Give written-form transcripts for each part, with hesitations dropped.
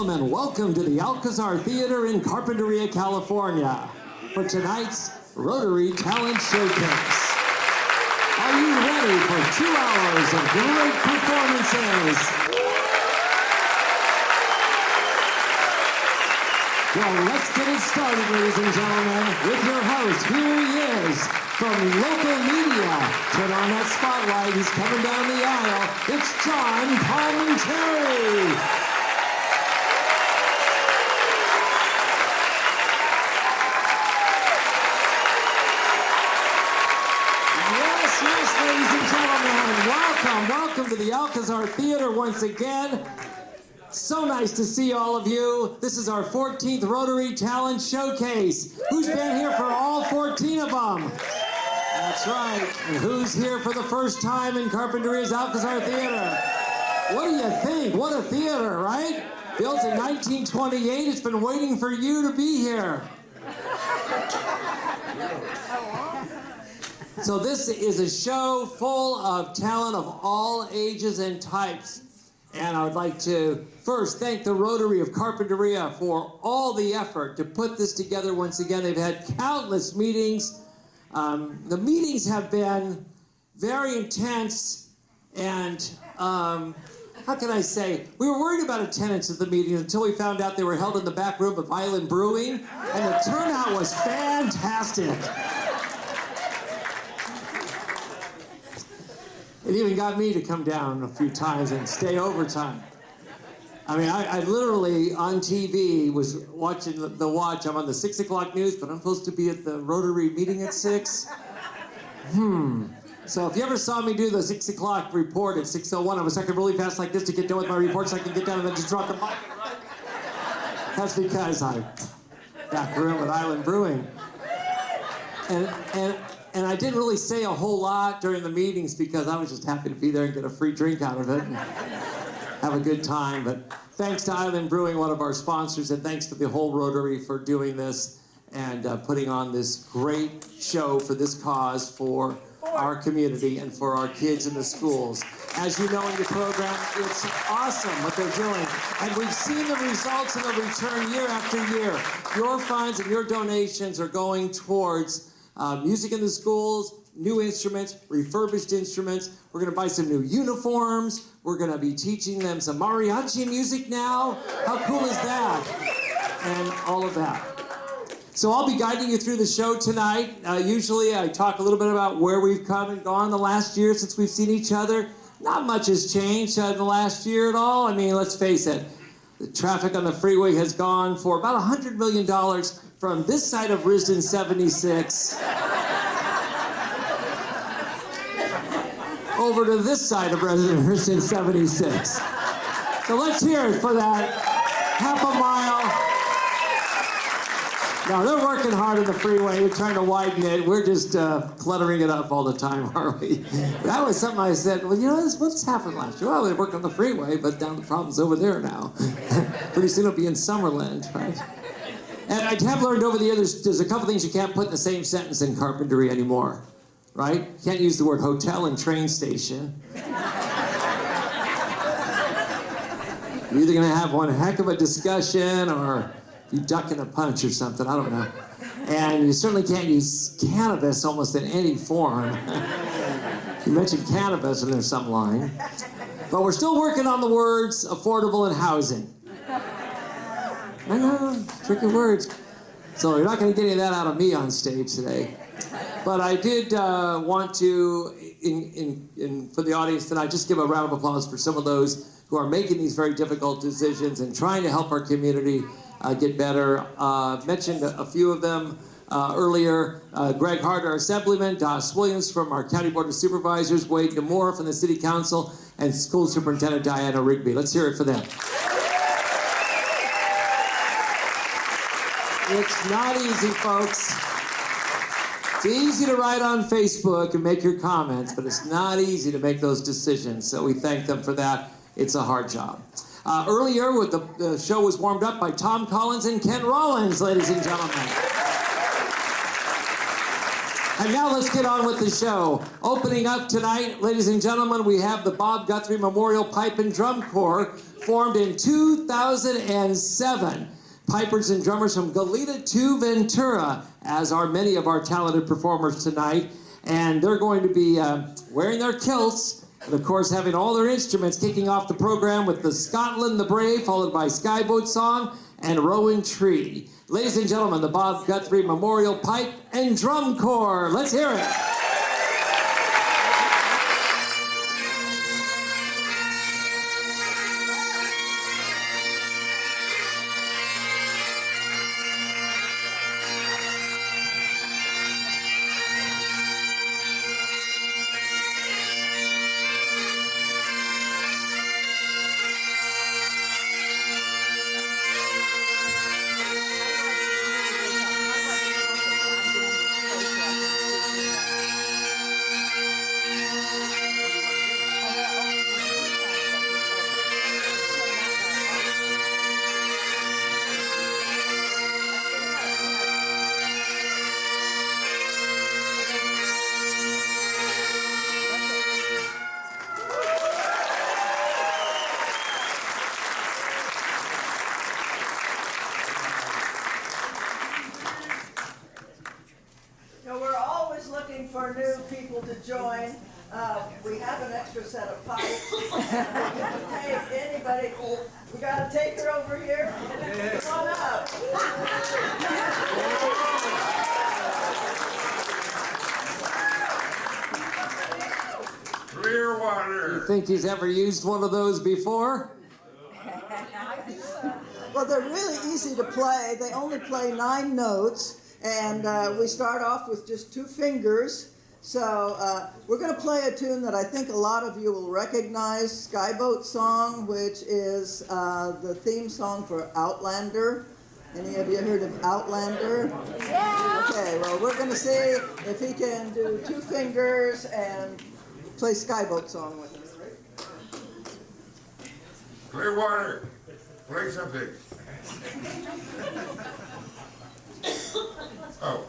gentlemen, welcome to the Alcazar Theater in Carpinteria, California, for tonight's Rotary Talent Showcase. Are you ready for 2 hours of great performances? Well, let's get it started, ladies and gentlemen, with your host. Here he is, from local media. Turn on that spotlight. He's coming down the aisle. It's John Palminteri. Yes, ladies and gentlemen, welcome to the Alcazar Theater once again. So nice to see all of you. This is our 14th Rotary Talent Showcase. Who's been here for all 14 of them? That's right. And who's here for the first time in Carpinteria's Alcazar Theater? What do you think? What a theater, right? Built in 1928. It's been waiting for you to be here. So this is a show full of talent of all ages and types. And I would like to first thank the Rotary of Carpinteria for all the effort to put this together once again. They've had countless meetings. The meetings have been very intense, and how can I say? We were worried about attendance at the meetings until we found out they were held in the back room of Island Brewing, and the turnout was fantastic. It even got me to come down a few times and stay overtime. I mean, I literally, on TV, was watching the watch. I'm on the 6 o'clock news, but I'm supposed to be at the Rotary meeting at 6. So if you ever saw me do the 6 o'clock report at 6:01, I was talking really fast like this to get done with my report so I can get down and then just drop the mic. That's because I'm back room at Island Brewing. And I didn't really say a whole lot during the meetings because I was just happy to be there and get a free drink out of it and have a good time. But thanks to Island Brewing, one of our sponsors, and thanks to the whole Rotary for doing this and putting on this great show for this cause for our community and for our kids in the schools. As you know in your program, it's awesome what they're doing. And we've seen the results and the return year after year. Your funds and your donations are going towards music in the schools, new instruments, refurbished instruments. We're going to buy some new uniforms. We're going to be teaching them some mariachi music now. How cool is that? And all of that. So I'll be guiding you through the show tonight. Usually I talk a little bit about where we've come and gone the last year since we've seen each other. Not much has changed in the last year at all. I mean, let's face it. The traffic on the freeway has gone for about $100 million from this side of Risden 76 over to this side of Risden 76. So let's hear it for that half a mile. No, they're working hard on the freeway. We're trying to widen it. We're just cluttering it up all the time, aren't we? That was something I said, well, you know, what's happened last year? Well, they worked on the freeway, but now the problem's over there now. Pretty soon it'll be in Summerland, right? And I have learned over the years, there's a couple things you can't put in the same sentence in Carpinteria anymore, right? You can't use the word hotel and train station. You're either gonna have one heck of a discussion or you duck in a punch or something, I don't know. And you certainly can't use cannabis almost in any form. You mentioned cannabis and there's some line. But we're still working on the words affordable and housing. I know, tricky words. So you're not going to get any of that out of me on stage today. But I did want to, for the audience tonight, just give a round of applause for some of those who are making these very difficult decisions and trying to help our community get better. Mentioned a few of them earlier. Greg Hart, our Assemblyman, Doss Williams from our County Board of Supervisors, Wade Namora from the City Council, and School Superintendent Diana Rigby. Let's hear it for them. It's not easy, folks. It's easy to write on Facebook and make your comments, but it's not easy to make those decisions. So we thank them for that. It's a hard job. Earlier, the show was warmed up by Tom Collins and Ken Rollins, ladies and gentlemen. And now let's get on with the show. Opening up tonight, ladies and gentlemen, we have the Bob Guthrie Memorial Pipe and Drum Corps, formed in 2007. Pipers and drummers from Goleta to Ventura, as are many of our talented performers tonight. And they're going to be wearing their kilts, and of course having all their instruments, kicking off the program with the Scotland the Brave, followed by Skyboat Song and Rowan Tree. Ladies and gentlemen, the Bob Guthrie Memorial Pipe and Drum Corps. Let's hear it. For new people to join, we have an extra set of pipes. Hey, anybody, we got to take her over here. Come on up. Clear water. You think he's ever used one of those before? Well, they're really easy to play. They only play 9 notes. And we start off with just 2 fingers. So we're going to play a tune that I think a lot of you will recognize, Skyboat Song, which is the theme song for Outlander. Any of you heard of Outlander? Yeah. Okay, well, we're going to see if he can do 2 fingers and play Skyboat Song with us. Clear water. Play something. Oh.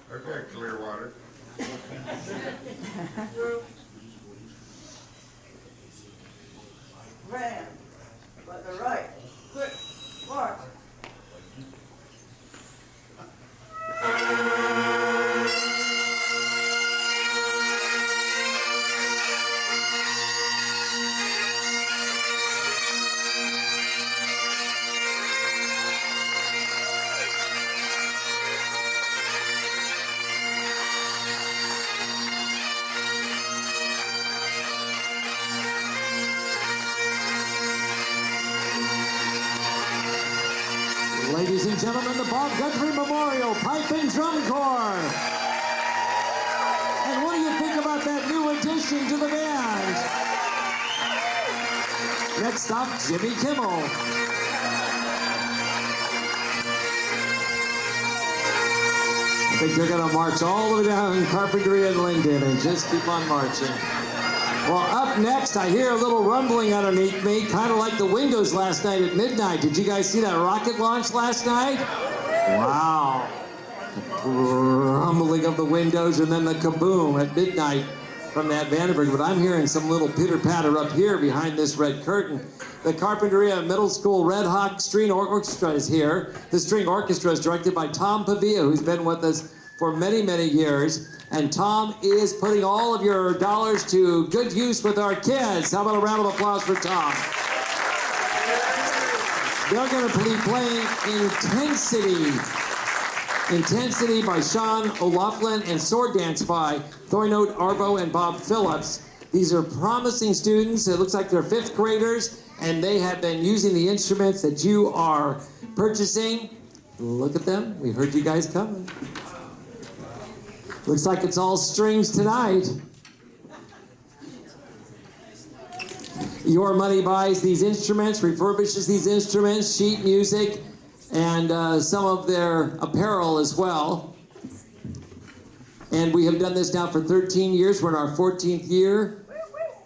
Okay, clear water. Ran, but the right. Quick, march. Ladies and gentlemen, the Bob Guthrie Memorial Pipe and Drum Corps. And what do you think about that new addition to the band? Next up, Jimmy Kimmel. think they're going to march all the way down Carpinteria and Linden and just keep on marching. Well, up next, I hear a little rumbling underneath me, kind of like the windows last night at midnight. Did you guys see that rocket launch last night? Wow. Rumbling of the windows and then the kaboom at midnight from that Vandenberg. But I'm hearing some little pitter-patter up here behind this red curtain. The Carpinteria Middle School Red Hawk String Orchestra is here. The string orchestra is directed by Tom Pavia, who's been with us for many, many years. And Tom is putting all of your dollars to good use with our kids. How about a round of applause for Tom? They're going to be playing Intensity. Intensity by Sean O'Loughlin and Sword Dance by Thornote Arbo and Bob Phillips. These are promising students. It looks like they're fifth graders, and they have been using the instruments that you are purchasing. Look at them. We heard you guys coming. Looks like it's all strings tonight. Your Money buys these instruments, refurbishes these instruments, sheet music, and some of their apparel as well. And we have done this now for 13 years. We're in our 14th year.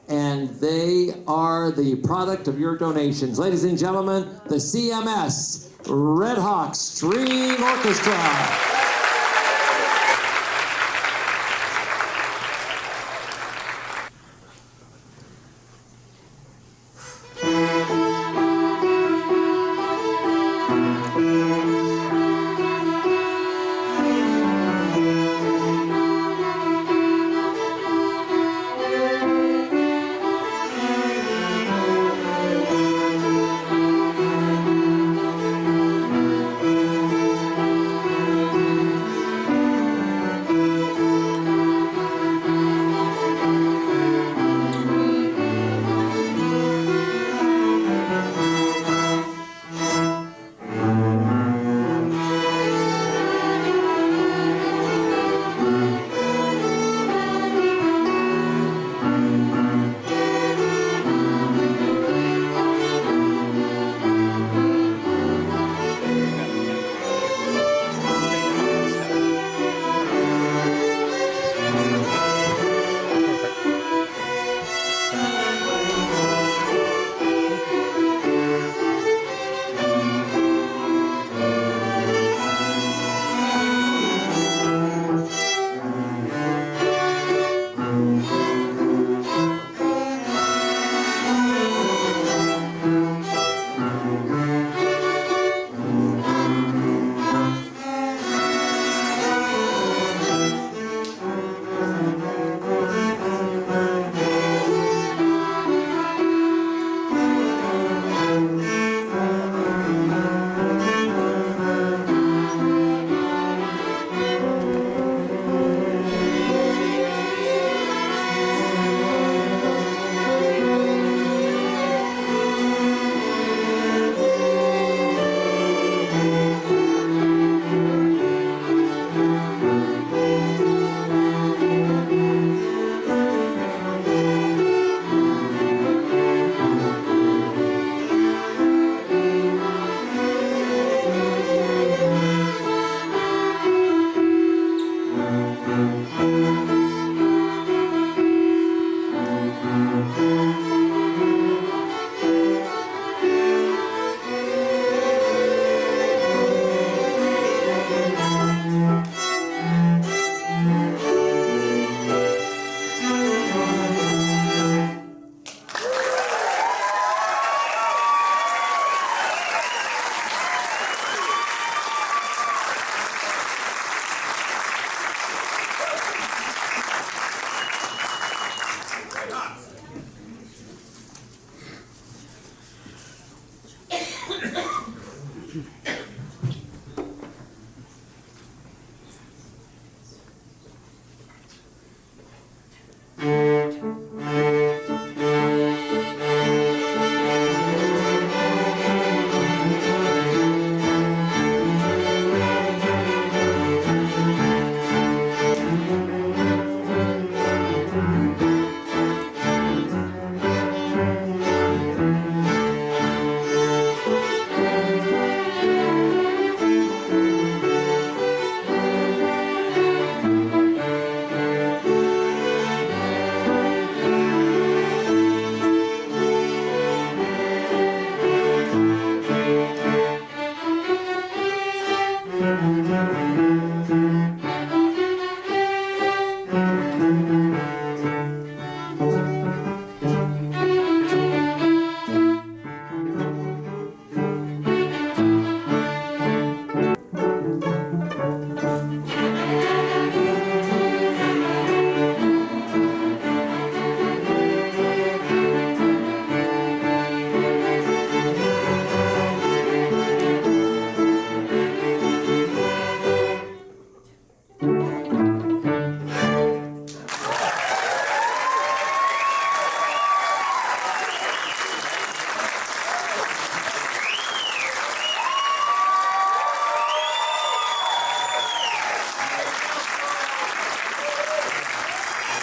And they are the product of your donations. Ladies and gentlemen, the CMS Red Hawk String Orchestra.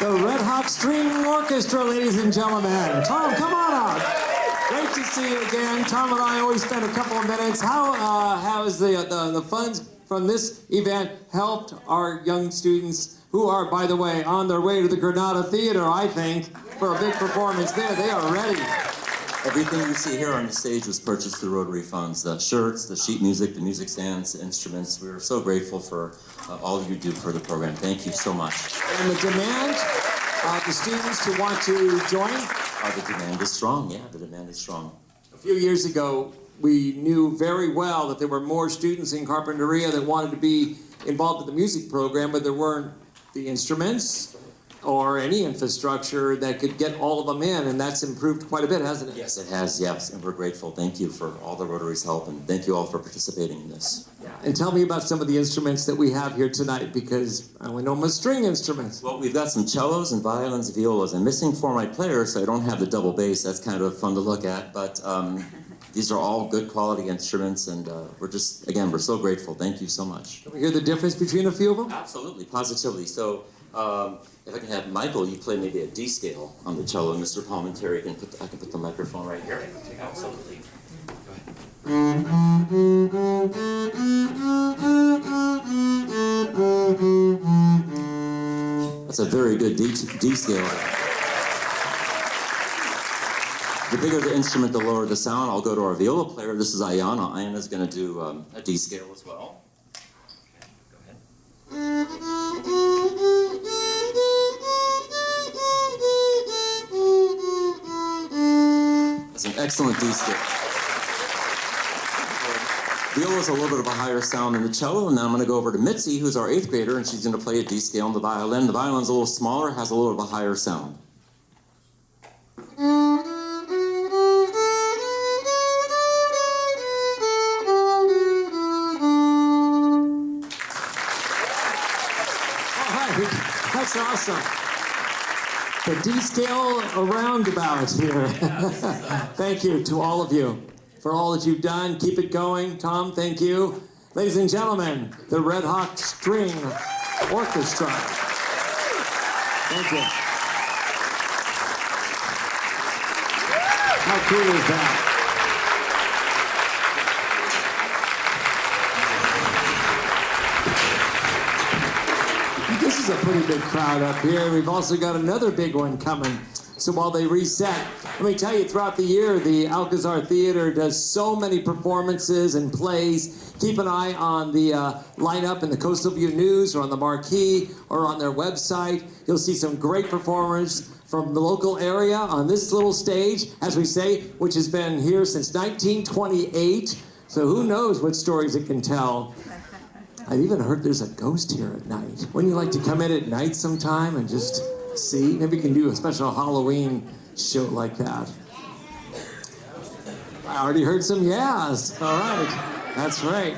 The Red Hot String Orchestra, ladies and gentlemen. Tom, come on out. Great to see you again. Tom and I always spend a couple of minutes. How has the funds from this event helped our young students who are, by the way, on their way to the Granada Theater, I think, for a big performance there. They are ready. Everything you see here on the stage was purchased through Rotary funds. The shirts, the sheet music, the music stands, the instruments. We are so grateful for all you do for the program. Thank you so much. And the demand of the students to want to join? The demand is strong. Yeah, the demand is strong. A few years ago, we knew very well that there were more students in Carpinteria that wanted to be involved in the music program, but there weren't the instruments or any infrastructure that could get all of them in, and that's improved quite a bit, hasn't it? Yes, it has, yes, and we're grateful. Thank you for all the Rotary's help, and thank you all for participating in this. Yeah. And tell me about some of the instruments that we have here tonight, because I only know my string instruments. Well, we've got some cellos and violins, violas. I'm missing for my players, so I don't have the double bass. That's kind of fun to look at, but these are all good quality instruments, and we're so grateful. Thank you so much. Can we hear the difference between a few of them? Absolutely, positively. So, if I can have Michael, you play maybe a D scale on the cello, and Mr. Palminteri I can put the microphone right here. Absolutely. Go ahead. That's a very good D scale. The bigger the instrument, the lower the sound. I'll go to our viola player. This is Ayana. Ayana's going to do a D scale as well. That's an excellent D scale. Viola's a little bit of a higher sound than the cello, and then I'm going to go over to Mitzi, who's our 8th grader, and she's going to play a D scale on the violin. The violin's a little smaller, has a little bit of a higher sound. That's awesome. The D scale roundabout here. Thank you to all of you for all that you've done. Keep it going. Tom, thank you. Ladies and gentlemen, the Red Hot String Orchestra. Thank you. How cool is that? This is a pretty big crowd up here. We've also got another big one coming. So while they reset, let me tell you, throughout the year, the Alcazar Theater does so many performances and plays. Keep an eye on the lineup in the Coastal View News or on the marquee or on their website. You'll see some great performers from the local area on this little stage, as we say, which has been here since 1928. So who knows what stories it can tell. I've even heard there's a ghost here at night. Wouldn't you like to come in at night sometime and just see? Maybe we can do a special Halloween show like that. I already heard some yeahs. All right, that's right.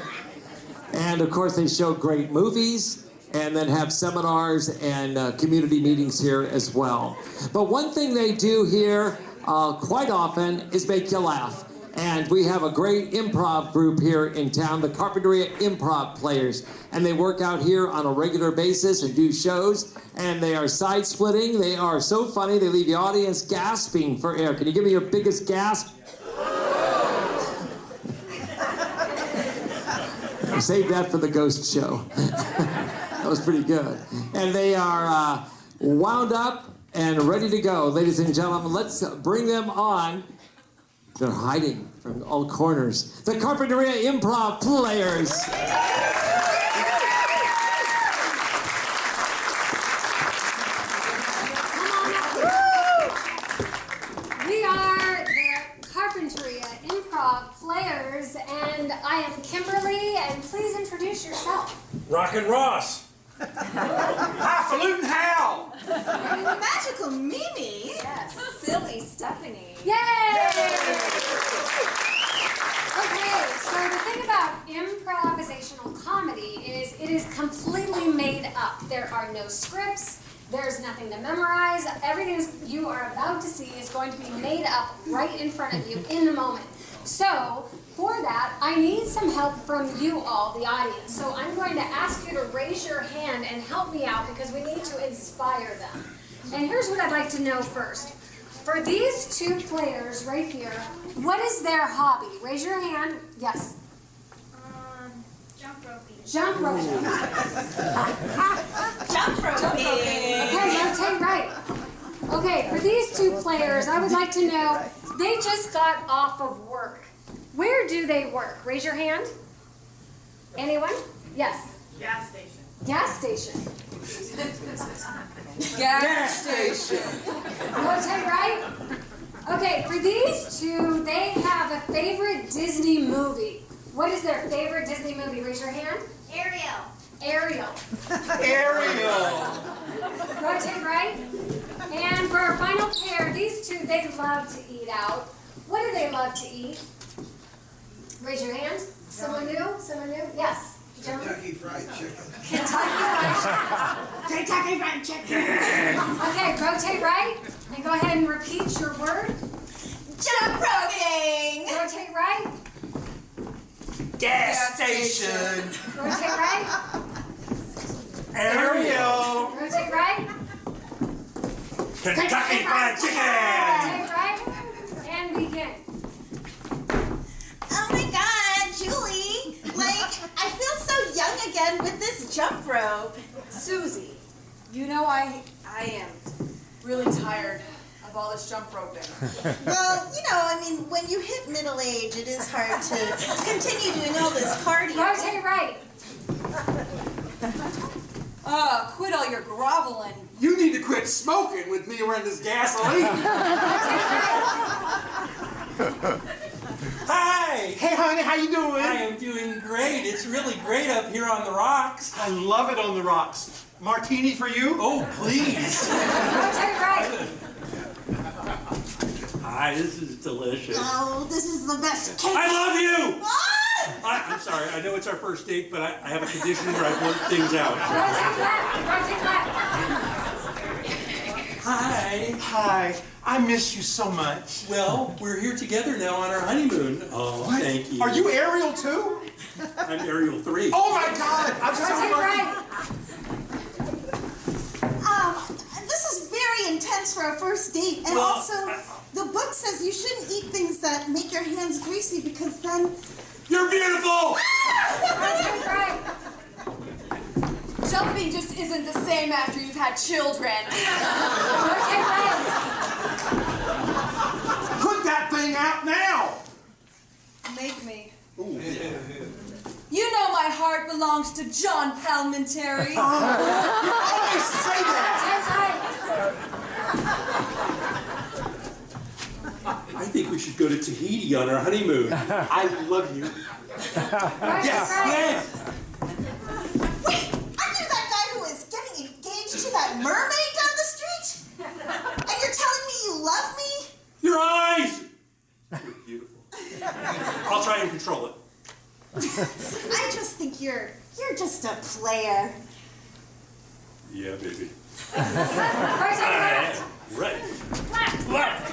And of course, they show great movies and then have seminars and community meetings here as well. But one thing they do here quite often is make you laugh. And we have a great improv group here in town, the Carpinteria Improv Players. And they work out here on a regular basis and do shows. And they are side-splitting. They are so funny, they leave the audience gasping for air. Can you give me your biggest gasp? Save that for the ghost show. That was pretty good. And they are wound up and ready to go. Ladies and gentlemen, let's bring them on. They're hiding from all corners. The Carpinteria Improv Players. Rockin' Ross. Highfalutin Hal. Magical Mimi. Yes. Silly Stephanie. Yay! Okay, so the thing about improvisational comedy is it is completely made up. There are no scripts. There's nothing to memorize. Everything you are about to see is going to be made up right in front of you in the moment. So, for that, I need some help from you all, the audience. So I'm going to ask you to raise your hand and help me out because we need to inspire them. And here's what I'd like to know first. For these two players right here, what is their hobby? Raise your hand. Yes. Jump roping. Jump roping. Jump roping. Okay, rotate right. Okay, for these two players, I would like to know, they just got off of work. Where do they work? Raise your hand. Anyone? Yes. Gas station. Gas station. Gas station. Rotate right. Okay, for these two, they have a favorite Disney movie. What is their favorite Disney movie? Raise your hand. Ariel. Ariel. Ariel. Rotate right. And for our final pair, these two, they love to eat out. What do they love to eat? Raise your hand. Someone new? Someone new? Yes. Kentucky Fried Chicken. Kentucky Fried Chicken. Okay, rotate right. And go ahead and repeat your word. Jump roping. Rotate right. Gas station. Rotate right. Ariel. Rotate right. Kentucky Fried Chicken. Rotate right. And begin. Oh my God, Julie! Like, I feel so young again with this jump rope. Susie, you know I am really tired of all this jump roping. Well, I mean, when you hit middle age, it is hard to continue doing all this cardio. Rotate right. Quit all your groveling. You need to quit smoking with me around this gasoline. Hi! Hey, honey, how you doing? I am doing great. It's really great up here on the rocks. I love it on the rocks. Martini for you? Oh, please. Rotate right. Hi, this is delicious. Oh, this is the best cake. I love you! Ah! I'm sorry, I know it's our first date, but I have a condition where I blurt things out. Rotate left. Rotate left. Hi. Hi, I miss you so much. Well, we're here together now on our honeymoon. Oh, thank you. Are you Ariel too? I'm Ariel 3. Oh my God, I'm so Rotate lucky. right. This is very intense for a first date, and Well, also, the book says you shouldn't eat things that make your hands greasy because then. You're beautiful! Rotate right. Jumping just isn't the same after you've had children. Rotate right. Put that thing out now. Make me. Ooh, yeah. You know my heart belongs to John Palminteri. You always say that. Rotate right. I think we should go to Tahiti on our honeymoon. I love you. Rotate Yes, right. yes. Wait, aren't you that guy who is getting engaged to that mermaid down the street? And you're telling me you love me? Your eyes! You're beautiful. I'll try and control it. I just think you're just a player. Yeah, baby. Rotate left. Right. Left.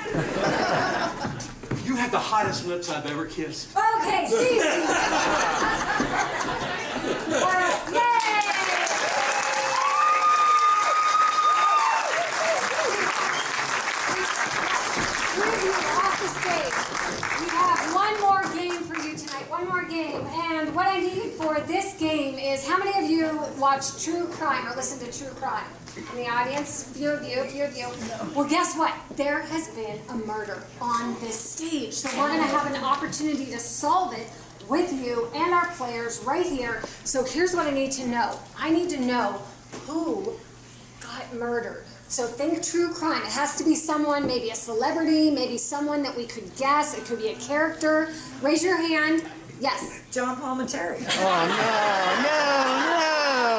You have the hottest lips I've ever kissed. Okay, see you. Yay! Off the stage. We have one more game for you tonight. One more game. And what I need for this game is, how many of you watch true crime or listen to true crime? In the audience, few of you. Well, guess what? There has been a murder on this stage. So we're going to have an opportunity to solve it with you and our players right here. So here's what I need to know. I need to know who got murdered. So think true crime. It has to be someone, maybe a celebrity, maybe someone that we could guess. It could be a character. Raise your hand. Yes. John Palminteri. Oh, no.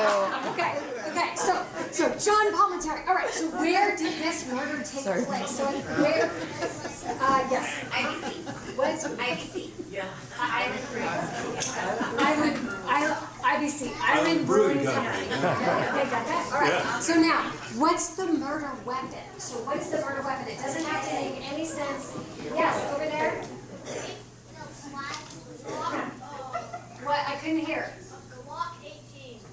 so John Palminteri. All right, so where did this murder take place? So where? Yes. IBC. What? IBC. Yeah. IBC. Island Brewing Company. Okay, got that? All right. Yeah. So now, what's the murder weapon? So what is the murder weapon? It doesn't have to make any sense. Yes, over there. What? I couldn't hear.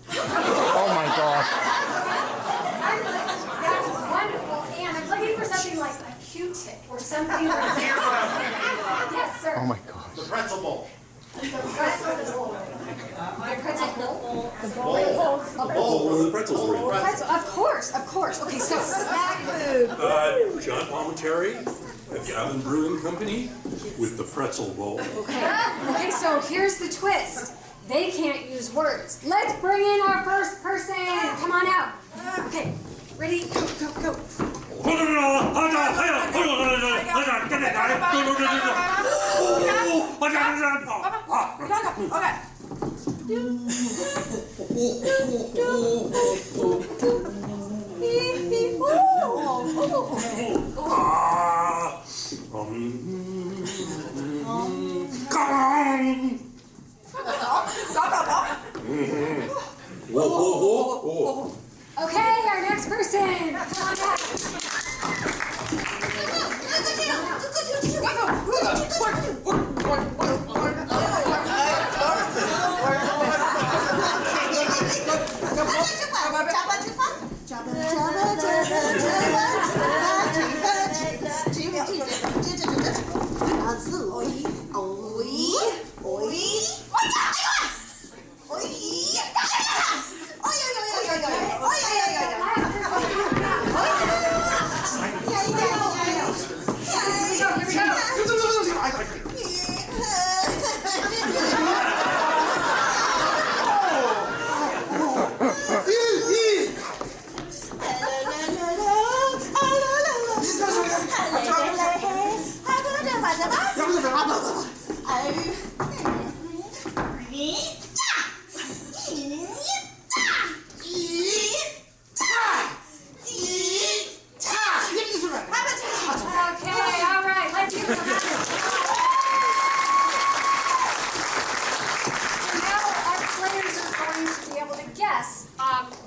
Oh my gosh. That's wonderful. And I'm looking for something like a Q-tip or something like that. Yes, sir. Oh my gosh. The pretzel bowl. The pretzel bowl. The pretzel bowl? The bowl. Where the pretzels were in. Pretzel. Of course, of course. Okay, so snack food. John Palminteri at the Island Brewing Company with the pretzel bowl. Okay, so here's the twist. They can't use words. Let's bring in our first person. Come on out. Okay, ready? Go, go, go. Okay, our next person. Come on back.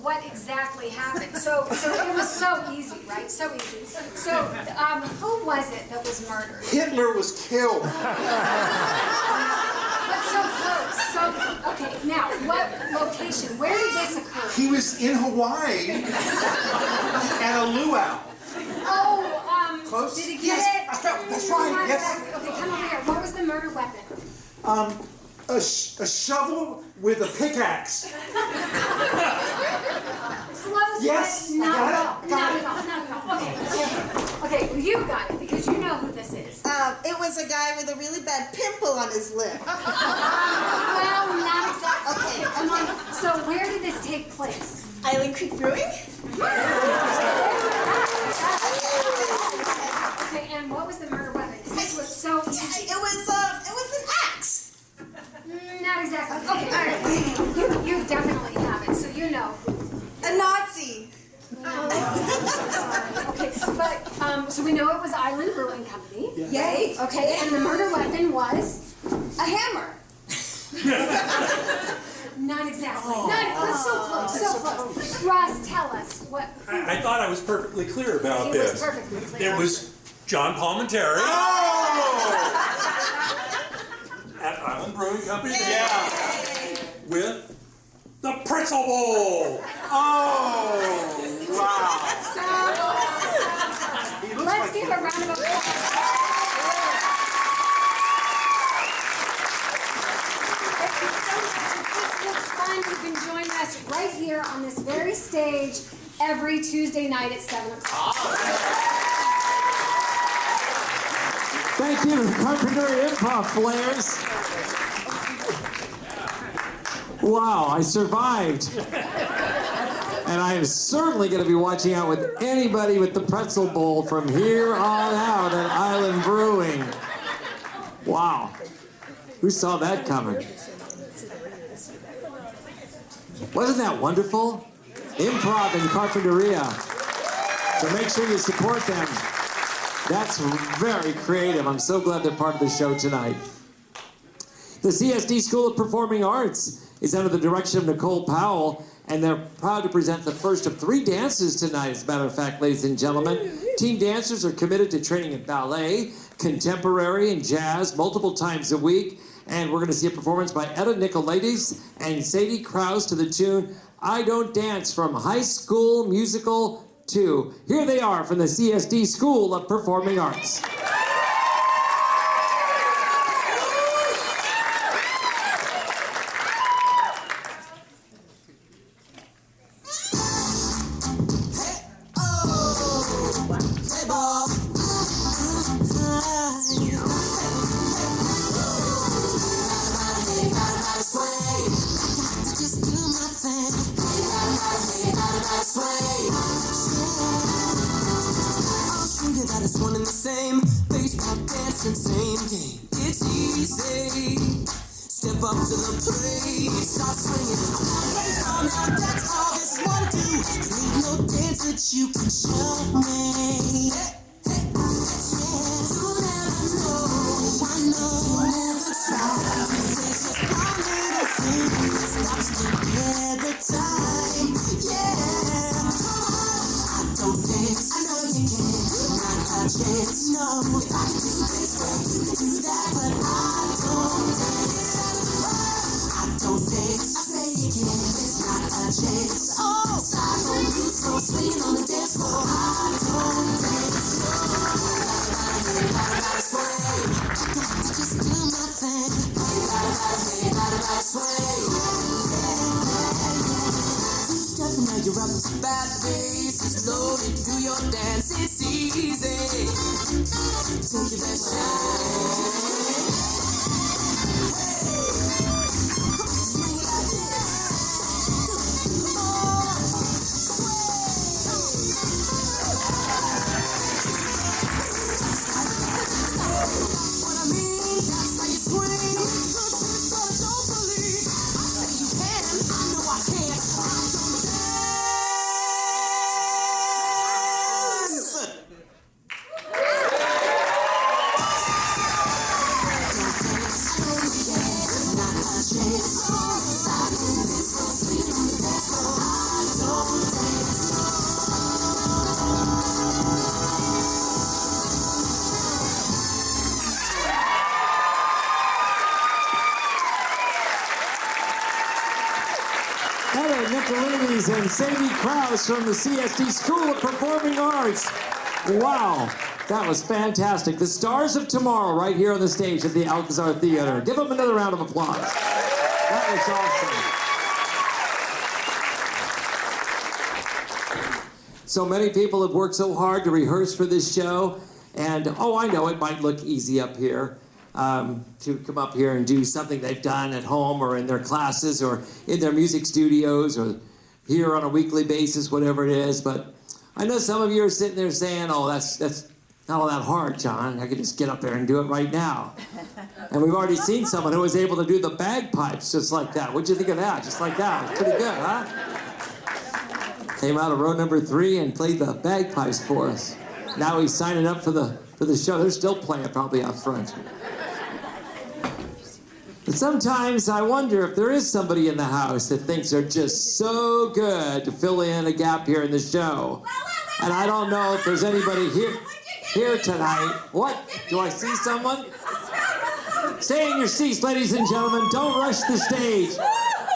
What exactly happened? So it was so easy, right? So easy. So who was it that was murdered? Hitler was killed. But so close. So okay, now what location? Where did this occur? He was in Hawaii at a luau. Oh, Close? did he get Yes, it? that's right, Not yes. exactly. Okay, come over here. What was the murder weapon? A shovel with a pickaxe. Close. Yes, but not I at all. got Not it. at all. Not at all. Okay. Okay, well, you got it because you know who this is. It was a guy with a really bad pimple on his lip. Well, not exactly. Okay. Come on. So where did this take place? Island Creek Brewing? Okay, and what was the murder weapon? 'Cause this was so easy. It was an axe. Not exactly. Okay, all right. You definitely have it, so you know. A Nazi. Okay, but so we know it was Island Brewing Company. Yay. Okay, and the murder weapon was A hammer. not exactly. But so close, so close. Ross, tell us what. I thought I was perfectly clear about He this. was perfectly clear. It was John Palminteri at Island Brewing Company. Yeah. With the pretzel bowl. Oh, wow. Let's give a round of applause. Thank you so much. This looks fun. You can join us right here on this very stage every Tuesday night at 7 o'clock. Thank you, Carpinteria Improv Players. Wow, I survived. And I am certainly going to be watching out with anybody with the pretzel bowl from here on out at Island Brewing. Wow. Who saw that coming? Wasn't that wonderful? Improv and Carpinteria. So make sure you support them. That's very creative. I'm so glad they're part of the show tonight. The CSD School of Performing Arts is under the direction of Nicole Powell, and they're proud to present the first of 3 dances tonight, as a matter of fact, ladies and gentlemen. Team dancers are committed to training in ballet, contemporary, and jazz multiple times a week. And we're going to see a performance by Etta Nicolaides and Sadie Krause to the tune I Don't Dance from High School Musical 2. Here they are from the CSD School of Performing Arts. One and the same, baseball, dancing, same game. It's easy. Step up to the plate, start swinging. Hey, now that's all this wanna do. There ain't no dance that you can show me. Hey, you'll never know. I know you'll never try. It's just one little thing that stops me every time. Yeah, come on. I don't dance. I know you can. Chance, no, if I can do this, well, you can do that, but I don't dance, I say you can, it's not a chance, oh, side home blues go swinging on the dance floor, I don't dance, no, gotta sway, I got to just do my thing, gotta sway, two-step and now you're up to bad face, slowly do your dance, it's easy. Take your best shot. Swing it like this. Come on. What I mean, that's how you swing. But don't believe. I say you can. I know I can. I don't Etta Nicolaides and Sadie Krause from the CSD School of Performing Arts. Wow, that was fantastic. The stars of tomorrow right here on the stage at the Alcazar Theater. Give them another round of applause. That was awesome. So many people have worked so hard to rehearse for this show, and I know it might look easy up here. To come up here and do something they've done at home or in their classes or in their music studios or here on a weekly basis, whatever it is. But I know some of you are sitting there saying, oh, that's not all that hard, John. I could just get up there and do it right now. And we've already seen someone who was able to do the bagpipes just like that. What'd you think of that? Just like that. It's pretty good, huh? Came out of row number 3 and played the bagpipes for us. Now he's signing up for the show. They're still playing probably out front. But sometimes I wonder if there is somebody in the house that thinks they're just so good to fill in a gap here in the show. And I don't know if there's anybody here tonight. What? Do I see someone? Stay in your seats, ladies and gentlemen. Don't rush the stage.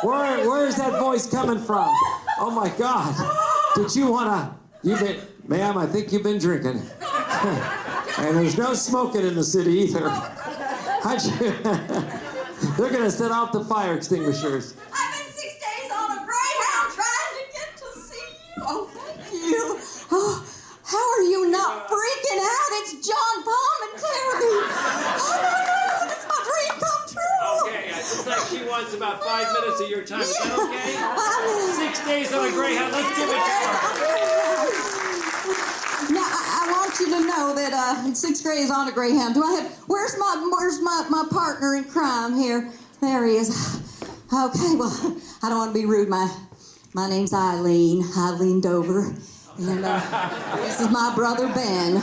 Where is that voice coming from? Oh my God. Did you want to... Ma'am, I think you've been drinking. And there's no smoking in the city either. They're going to set off the fire extinguishers. I've been 6 days on a Greyhound trying to get to see you. Oh, thank you. Oh, how are you not freaking out? It's John Palminteri. Oh, my God, it's my dream come true. Okay, it looks like she wants about 5 minutes of your time. Is that okay? 6 days on a Greyhound. Let's give it to her. Now, I want you to know that in 6th grade is on a Greyhound. Where's my partner in crime here? There he is. Okay, well, I don't want to be rude. My My name's Eileen. I leaned over, and this is my brother Ben.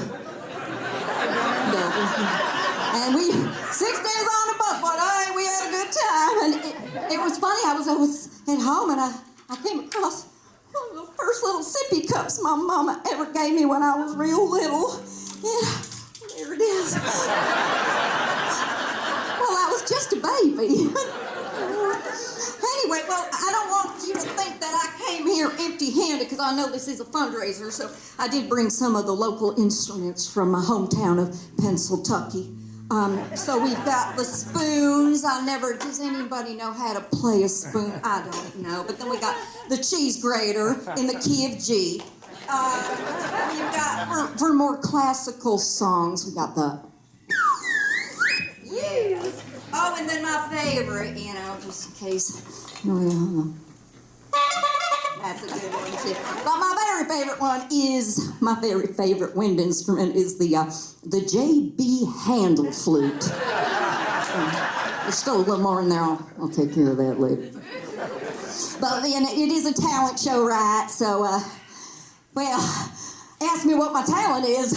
And we 6 days on the bus, but we had a good time. And it was funny. I was at home, and I came across one of the first little sippy cups my mama ever gave me when I was real little. And there it is. Well, I was just a baby. Anyway, well, I don't want you to think that I came here empty-handed, because I know this is a fundraiser, so I did bring some of the local instruments from my hometown of Pennsylvania. So we've got the spoons. Does anybody know how to play a spoon? I don't know. But then we got the cheese grater in the key of G. We've got, for more classical songs, we got the... Yes. Oh, and then my favorite, just in case. That's a good one, too. But my very favorite wind instrument is the J.B. Handel flute. There's still a little more in there. I'll take care of that later. But it is a talent show, right? So, ask me what my talent is.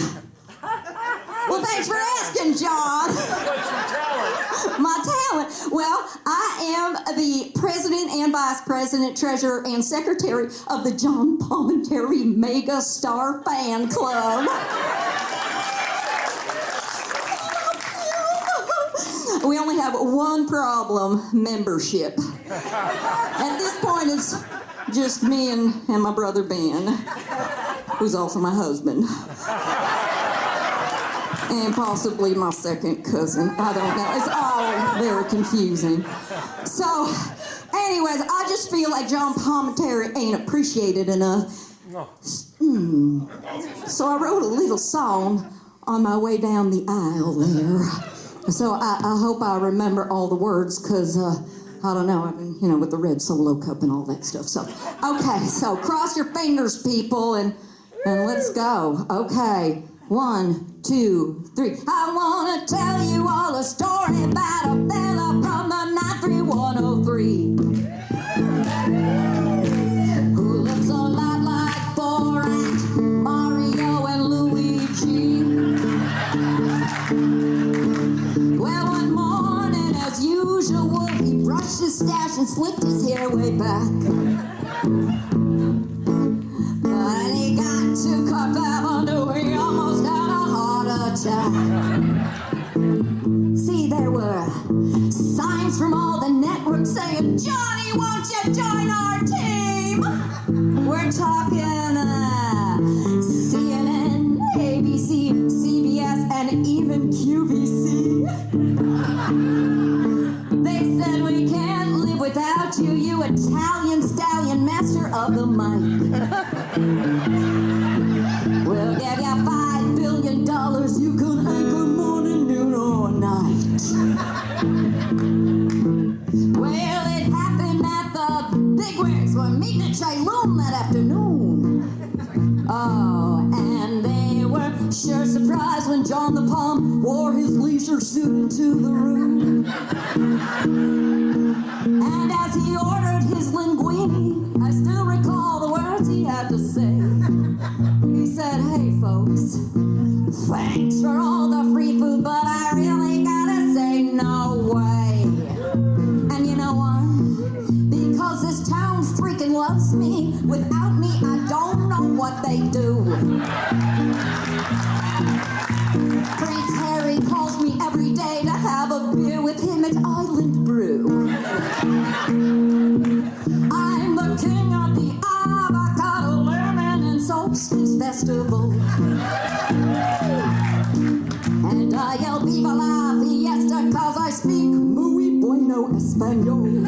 Well, thanks for asking, John. What's your talent? My talent? Well, I am the president and vice president, treasurer, and secretary of the John Palminteri Mega Star Fan Club. We only have one problem: membership. At this point, it's just me and my brother Ben, who's also my husband. And possibly my second cousin. I don't know. It's all very confusing. So, anyways, I just feel like John Palminteri ain't appreciated enough. No. So I wrote a little song on my way down the aisle there. So I hope I remember all the words, because, I don't know, I've been, with the red solo cup and all that stuff. So, okay, so cross your fingers, people, and let's go. Okay. 1, 2, 3. I want to tell you all a story about a fella from the 93103 who looks a lot like Borat, Mario, and Luigi. Well, one morning, as usual, he brushed his stash and slicked his hair way back. But he got too caught up under he almost had a heart attack. See, there were signs from all the networks saying, Johnny, won't you join our team? We're talking CNN, ABC, CBS, and even QVC. They said, we can't live without you, you Italian stallion master of the mic. We'll give you $5 billion. You can anchor morning, noon, or night. Well, it happened at the bigwigs were meeting at Chayloon that afternoon. Oh, and they were sure surprised when John the Palm wore his leisure suit into the room. And as he ordered his linguine, I still recall the words he had to say. He said, hey folks, thanks for all the free food, but I really gotta say no way. And you know why? Because this town freaking loves me. Without me, I don't know what they do. Prince Harry calls me every day to have a beer with him at Island Brew. I'm the king of the avocado, lemon, and solstice festival. And I yell viva la fiesta, cause I speak muy bueno español.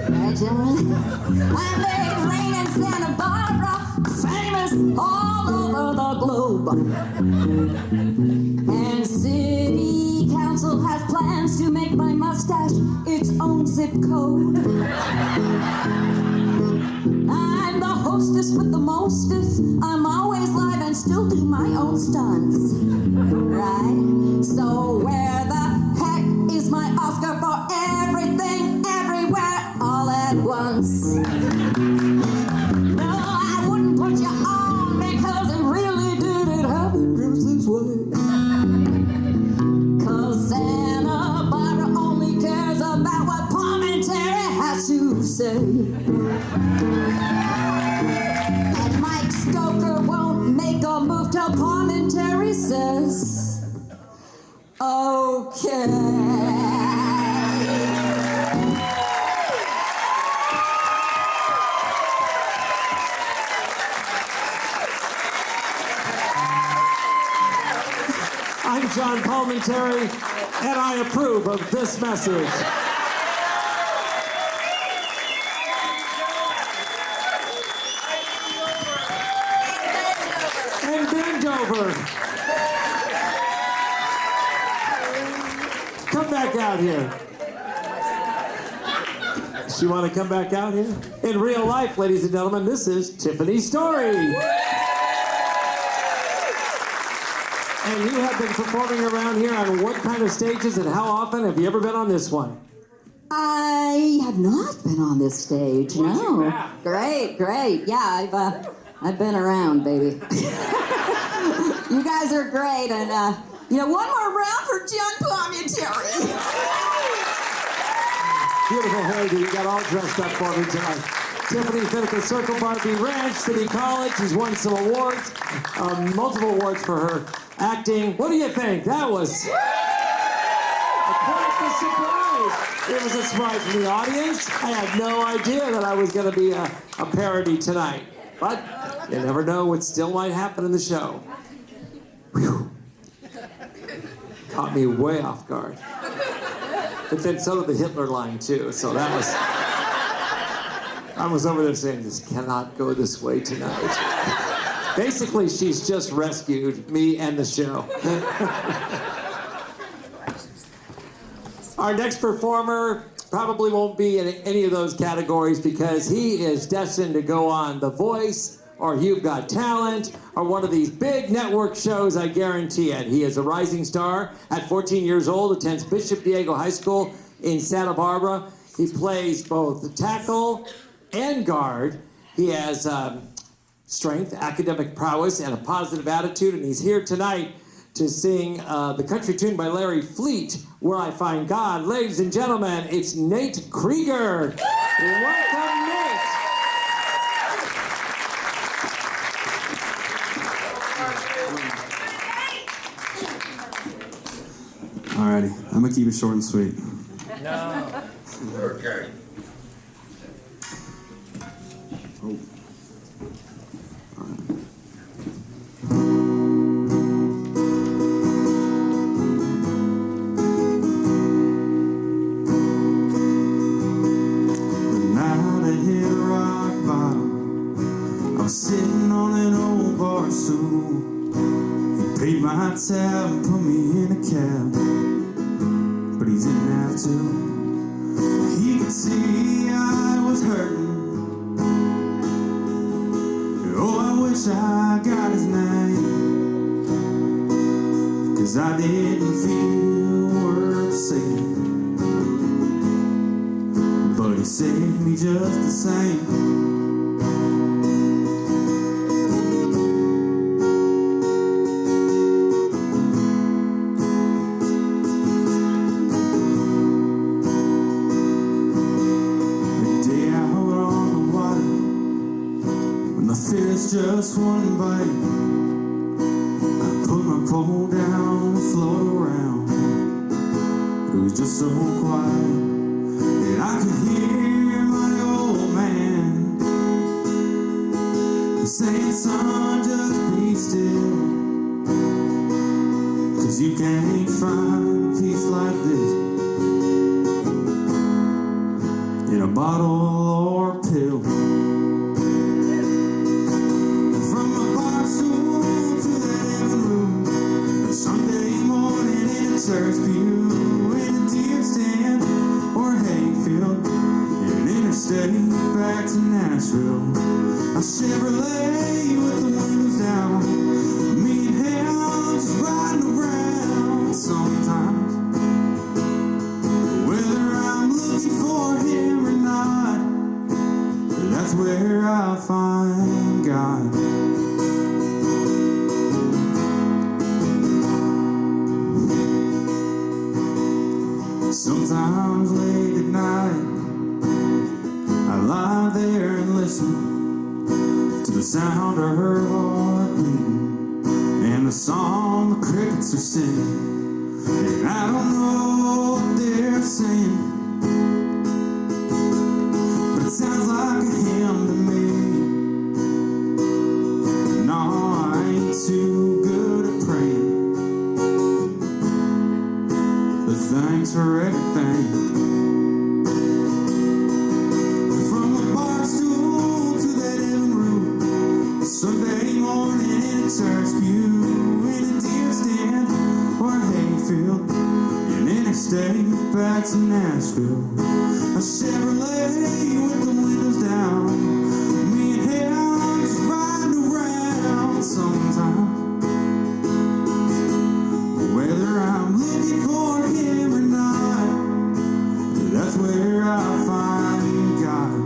Right, John? And they rain in Santa Barbara, famous all over the globe. And city council has plans to make my mustache its own zip code. I'm the hostess with the mostest. I'm always live and still do my own stunts. Right? So where the heck is my Oscar for everything, everywhere, all at once. No, I wouldn't put you on because it really didn't happen just this way. 'Cause Santa Barbara only cares about what Palminteri has to say. And Mike Stoker won't make a move till Palminteri says, okay. I'm John Palminteri, and I approve of this message. And bend over. Come back out here. She want to come back out here? In real life, ladies and gentlemen, this is Tiffany Story. And you have been performing around here on what kind of stages and how often? Have you ever been on this one? I have not been on this stage, no. Great. Yeah, I've been around, baby. You guys are great, and one more round for John Palminteri. Beautiful hairdo. You got all dressed up for me tonight. Tiffany's been at the Circle Barbie Ranch, City College. She's won some awards, multiple awards for her acting. What do you think? That was quite the surprise. It was a surprise from the audience. I had no idea that I was going to be a parody tonight. But you never know what still might happen in the show. Whew. Caught me way off guard. But then so did the Hitler line, too. So that was... I was over there saying, this cannot go this way tonight. Basically, she's just rescued me and the show. Our next performer probably won't be in any of those categories because he is destined to go on The Voice or You've Got Talent or one of these big network shows, I guarantee it. He is a rising star. At 14 years old, attends Bishop Diego High School in Santa Barbara. He plays both tackle and guard. He has strength, academic prowess, and a positive attitude, and he's here tonight to sing the country tune by Larry Fleet, Where I Find God. Ladies and gentlemen, it's Nate Krieger. Welcome, Nate. Alrighty, I'm gonna keep it short and sweet. Okay. Oh. Sitting on an old bar stool, he paid my tab and put me in a cab, but he didn't have to. He could see I was hurting. Oh, I wish I got his name, 'cause I didn't feel worth saving, but he saved me just the same. Just one bite, I put my pole down and float around. It was just so quiet, and I could hear my old man saying, son, just be still, 'cause you can't find peace like this in a bottle or a pill. Church pew, in a deer stand, or hayfield, in an interstate back to Nashville. A Chevrolet with the windows down, me and him just riding around. Sometimes that's where I find God. Sometimes late at night, I lie there and listen to the sound of her heart beating and the song the crickets are singing. And I don't know what they're saying, but it sounds like a hymn to me. No, I ain't too good at praying, but thanks for everything. From the bar stool to that living room, Sunday morning in a church pew, in a deer stand or a hayfield, an interstate back to Nashville, a Chevrolet with the windows down, me and him just riding around sometimes. Whether I'm looking for him or not, that's where I find God.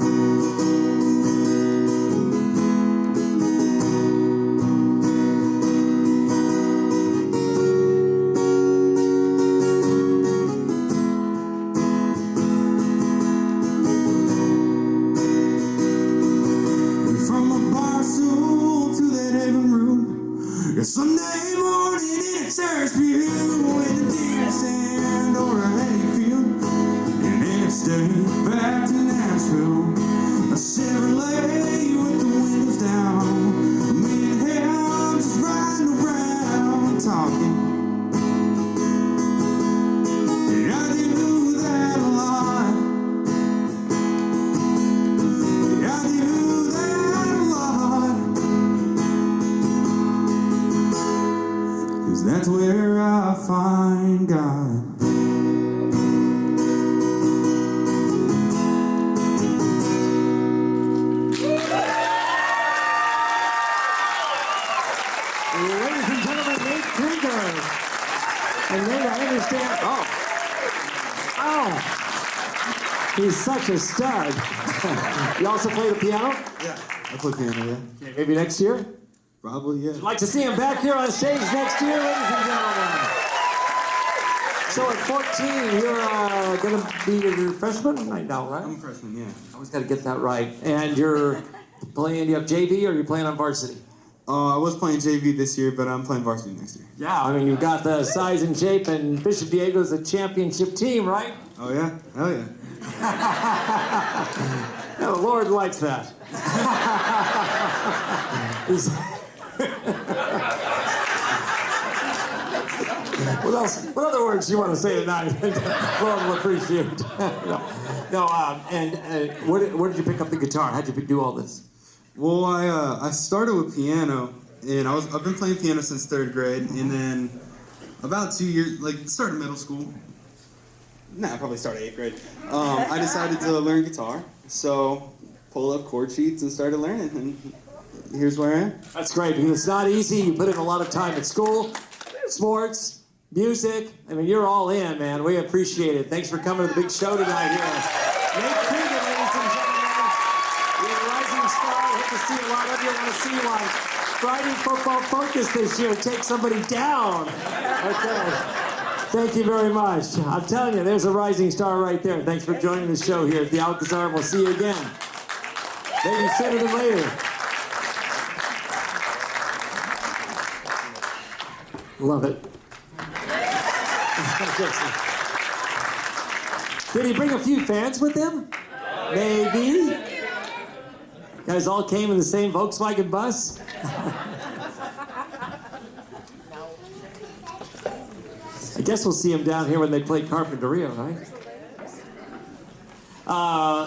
From a bar stool to that living room, a Sunday morning in a church pew, in a deer stand or a hayfield, an interstate back to Nashville, a Chevrolet with the windows down, me and him just riding around talking. Yeah, I do that a lot. Yeah, I do that a lot. 'Cause that's where I find God. Ladies and gentlemen, Nate Krieger. And Nate, I understand. Oh, he's such a stud. You also play the piano? Yeah, I play piano, yeah. Okay, maybe next year? Probably, yeah. I'd like to see him back here on stage next year, ladies and gentlemen. So at 14, you're going to be a freshman right now, right? I'm a freshman, yeah. Always got to get that right. And you're playing, you have JV or you're playing on varsity? I was playing JV this year, but I'm playing varsity next year. Yeah, I mean, you've got the size and shape, and Bishop Diego's a championship team, right? Oh, yeah? Hell yeah. Yeah, the Lord likes that. What else? What other words do you want to say tonight? Lord will appreciate. Where did you pick up the guitar? How'd you do all this? Well, I started with piano, and I've been playing piano since 3rd grade, and then about 2 years, started middle school. Nah, I probably started 8th grade. I decided to learn guitar, so pulled up chord sheets and started learning, and here's where I am. That's great, because it's not easy. You put in a lot of time at school, sports, music. I mean, you're all in, man. We appreciate it. Thanks for coming to the big show tonight here. Nate Krieger, ladies and gentlemen. You're a rising star. I hope to see a lot of you. I want to see you on Friday Football Focus this year. Take somebody down. Okay. Thank you very much. I'm telling you, there's a rising star right there. Thanks for joining the show here at the Alcazar. We'll see you again. Maybe sooner than later. Love it. Did he bring a few fans with him? Maybe. You guys all came in the same Volkswagen bus? I guess we'll see him down here when they play Carpinteria, right?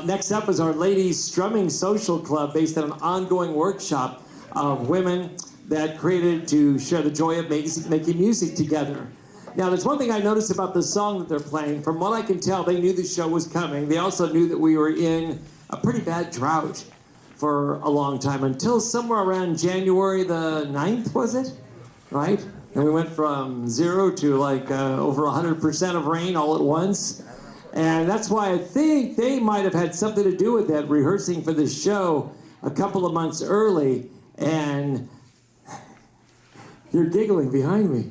Next up is our Ladies Strumming Social Club, based on an ongoing workshop of women that created to share the joy of making music together. Now, there's one thing I noticed about the song that they're playing. From what I can tell, they knew the show was coming. They also knew that we were in a pretty bad drought for a long time, until somewhere around January the 9th, was it? Right? And we went from 0 to over 100% of rain all at once. And that's why I think they might have had something to do with that, rehearsing for this show a couple of months early. And you're giggling behind me.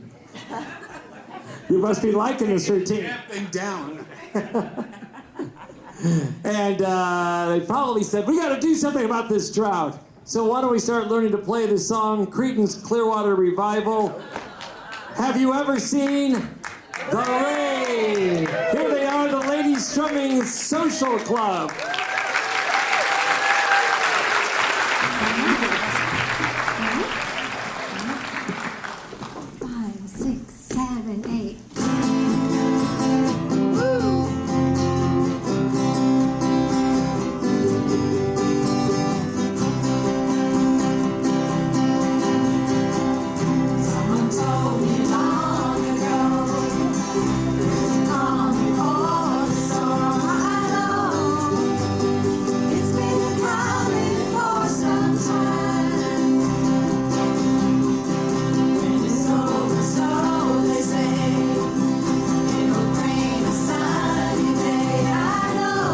You must be liking this routine. Thing down. And they probably said, we got to do something about this drought. So why don't we start learning to play the song Creedence Clearwater Revival. Have you ever seen the rain? Here they are, the Ladies Strumming Social Club. 5, 6, 7, 8. Someone told me long ago, calm before the storm. I know it's been coming for some time. When it's over, so they say, it'll rain a sunny day. I know,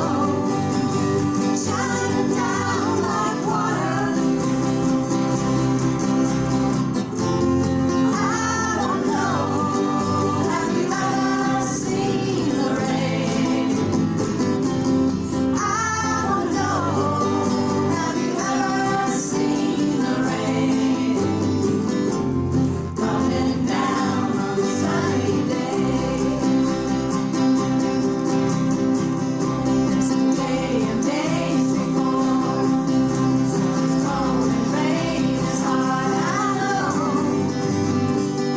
shining down like water. I don't know, have you ever seen the rain? I don't know, have you ever seen the rain? Coming down on a sunny day. There's a day and days before, so it's cold and rain is hard. I know.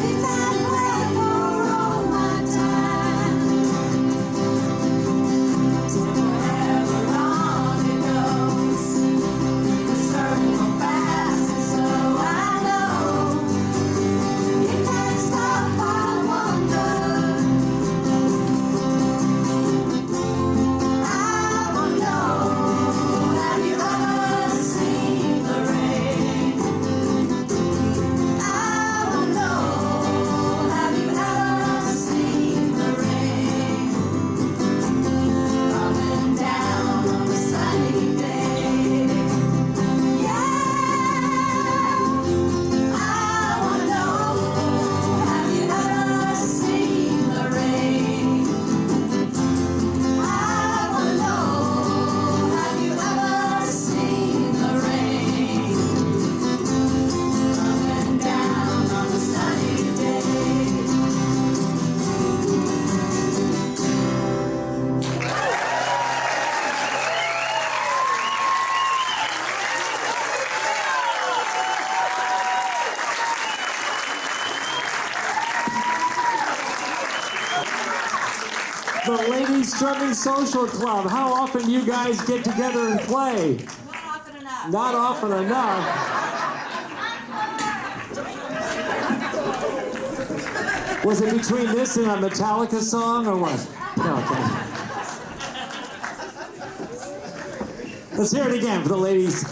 It's that way for all my time. So wherever on it goes, the circle will fast and slow. I know it can't stop. I wonder. I don't know. Have you ever seen the rain? I don't know. Have you ever seen the rain? Coming down on a sunny day. Yeah, I wanna know. Have you ever seen the rain? I wanna know. Have you ever seen the rain? Coming down on a sunny day. The Ladies Strumming Social Club. How often do you guys get together and play? Not often enough. Not often enough. Was it between this and a Metallica song or what? No, okay. Let's hear it again for the Ladies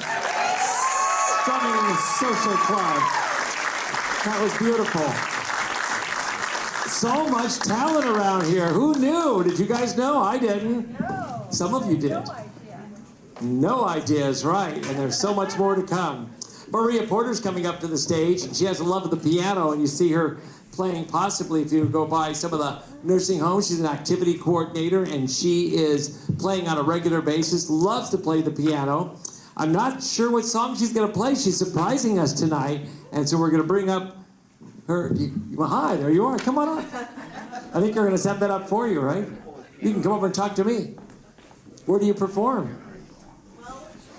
Strumming Social Club. That was beautiful. So much talent around here. Who knew? Did you guys know? I didn't. No. Some of you did. No idea. No idea is right, and there's so much more to come. Maria Porter's coming up to the stage, and she has a love of the piano, and you see her playing possibly if you go by some of the nursing homes. She's an activity coordinator, and she is playing on a regular basis, loves to play the piano. I'm not sure what song she's going to play. She's surprising us tonight, and so we're going to bring up her. Well, hi, there you are. Come on up. I think you're going to set that up for you, right? You can come over and talk to me. Where do you perform?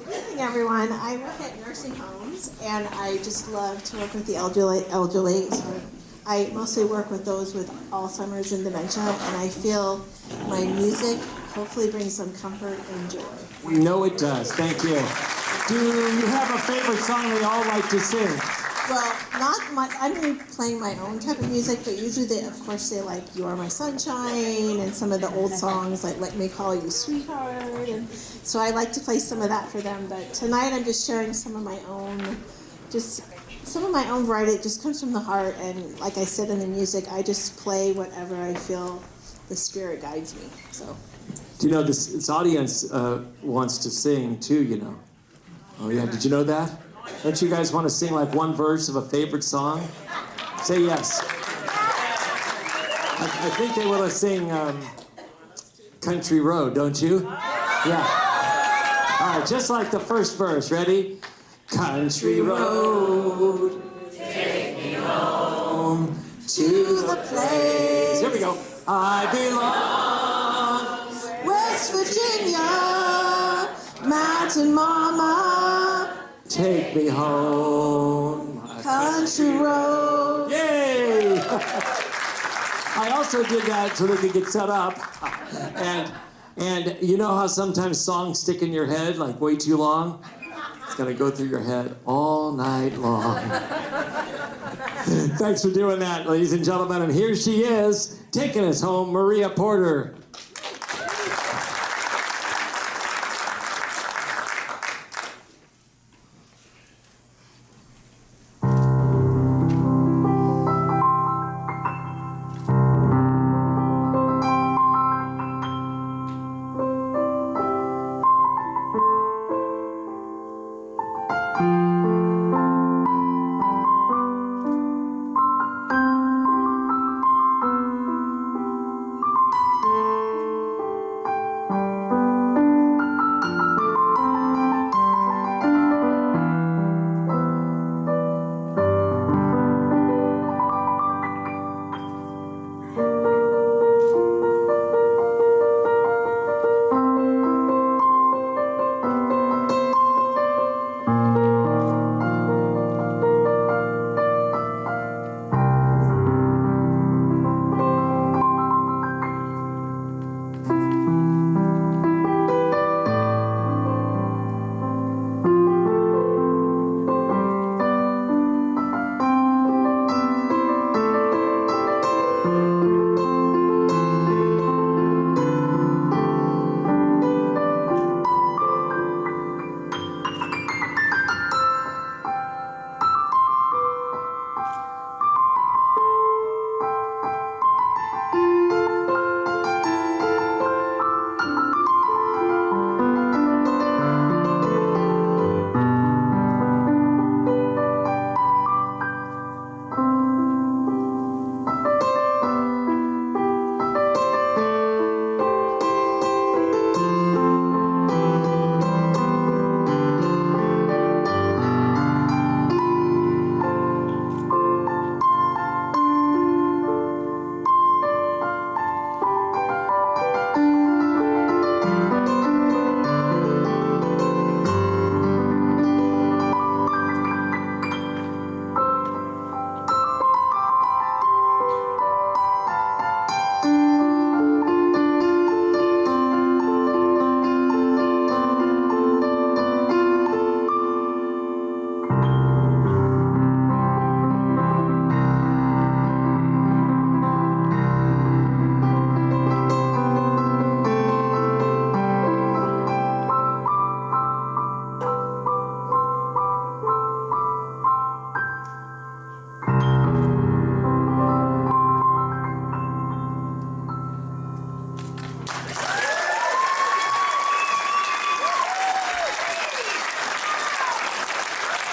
Good evening, everyone. I work at nursing homes, and I just love to work with the elderly. So I mostly work with those with Alzheimer's and dementia, and I feel my music hopefully brings some comfort and joy. We know it does. Thank you. Do you have a favorite song they all like to sing? Well, not much. I'm really playing my own type of music, but usually they, of course, they like "You Are My Sunshine" and some of the old songs like "Let Me Call You Sweetheart." And so I like to play some of that for them. But tonight I'm just sharing some of my own, variety. It just comes from the heart, and like I said in the music, I just play whatever I feel the spirit guides me. So. Do you know this audience wants to sing too, you know? Oh yeah, did you know that? Don't you guys want to sing like one verse of a favorite song? Say yes. I think they want to sing Country Road, don't you? Yeah. All right, just like the first verse. Ready? Country road, take me home to the place. Here we go. I belong. West Virginia, Mountain Mama, Take me home. country road. Yay! I also did that so they could get set up. And you know how sometimes songs stick in your head like way too long? It's gonna go through your head all night long. Thanks for doing that, ladies and gentlemen. And here she is, taking us home, Maria Porter.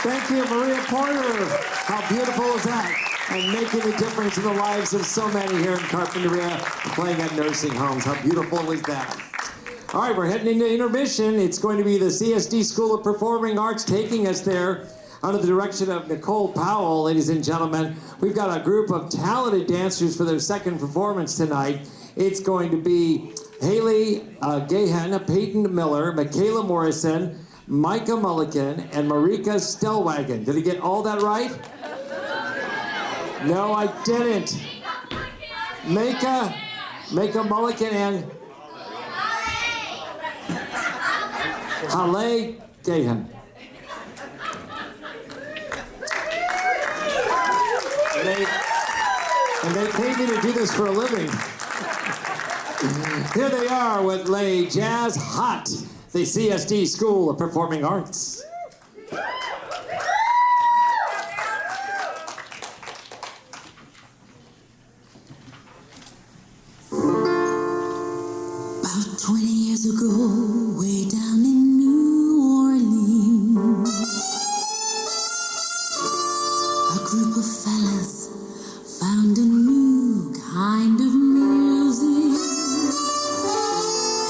Thank you, Maria Porter. How beautiful is that? And making a difference in the lives of so many here in Carpinteria, playing at nursing homes. How beautiful is that? All right, we're heading into intermission. It's going to be the CSD School of Performing Arts taking us there under the direction of Nicole Powell, ladies and gentlemen. We've got a group of talented dancers for their second performance tonight. It's going to be Haley Gahan, Peyton Miller, Michaela Morrison, Micah Mulligan, and Marika Stellwagen. Did I get all that right? No, I didn't. Micah Mulligan and Haley Gahan. And they paid me to do this for a living. Here they are with Les Jazz Hot, the CSD School of Performing Arts. About 20 ago, way down in New Orleans, a group of fellas found a new kind of music,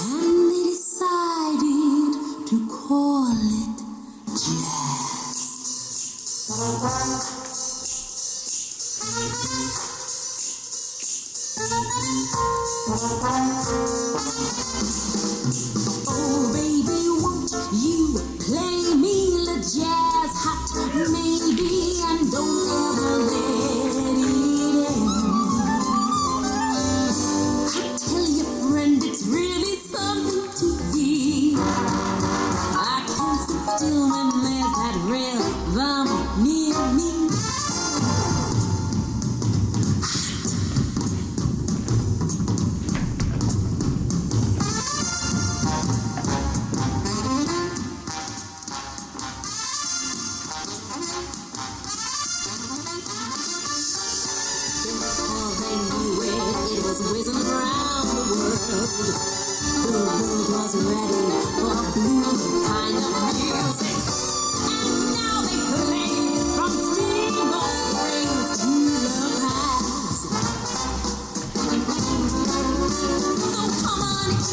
and they decided to call it jazz. Oh, baby, won't you play me the jazz hot, maybe, and don't ever let it end. I tell you, friend, it's really something to hear. I can't sit still when there's that rhythm near me. Before they knew it, it was whizzing around the world. The world was ready for a new kind of music. And now they play it from Steamboat Springs to La Paz. So come on in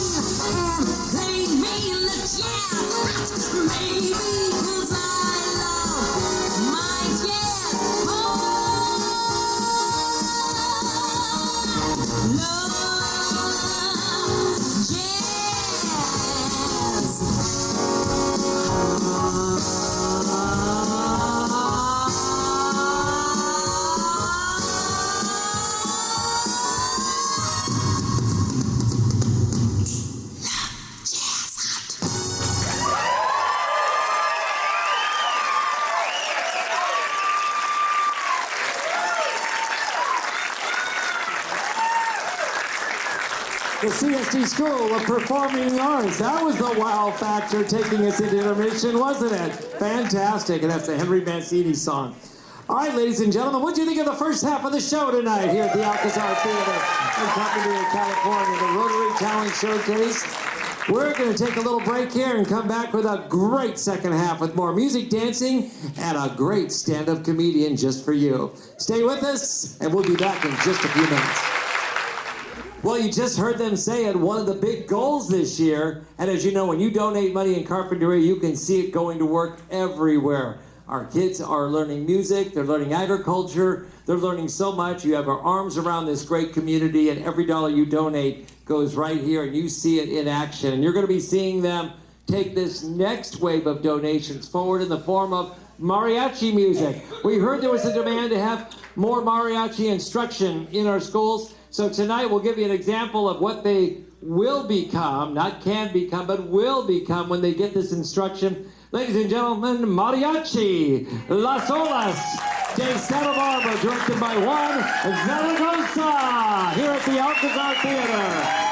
and play me the jazz, maybe, 'cause I love my jazz. The CSD School of Performing Arts. That was the wow factor taking us into intermission, wasn't it? Fantastic. And that's the Henry Mancini song. All right, ladies and gentlemen, what do you think of the first half of the show tonight here at the Alcazar Theater in Carpinteria, California, the Rotary Talent Showcase? We're going to take a little break here and come back with a great second half with more music, dancing, and a great stand-up comedian just for you. Stay with us, and we'll be back in just a few minutes. Well, you just heard them say it, one of the big goals this year, and as you know, when you donate money in Carpinteria, you can see it going to work everywhere. Our kids are learning music, they're learning agriculture, they're learning so much. You have our arms around this great community, and every dollar you donate goes right here, and you see it in action. And you're going to be seeing them take this next wave of donations forward in the form of mariachi music. We heard there was a demand to have more mariachi instruction in our schools. So tonight we'll give you an example of what they will become, not can become, but will become when they get this instruction. Ladies and gentlemen, Mariachi, Las Olas de Santa Barbara, directed by Juan Zaragoza, here at the Alcazar Theater.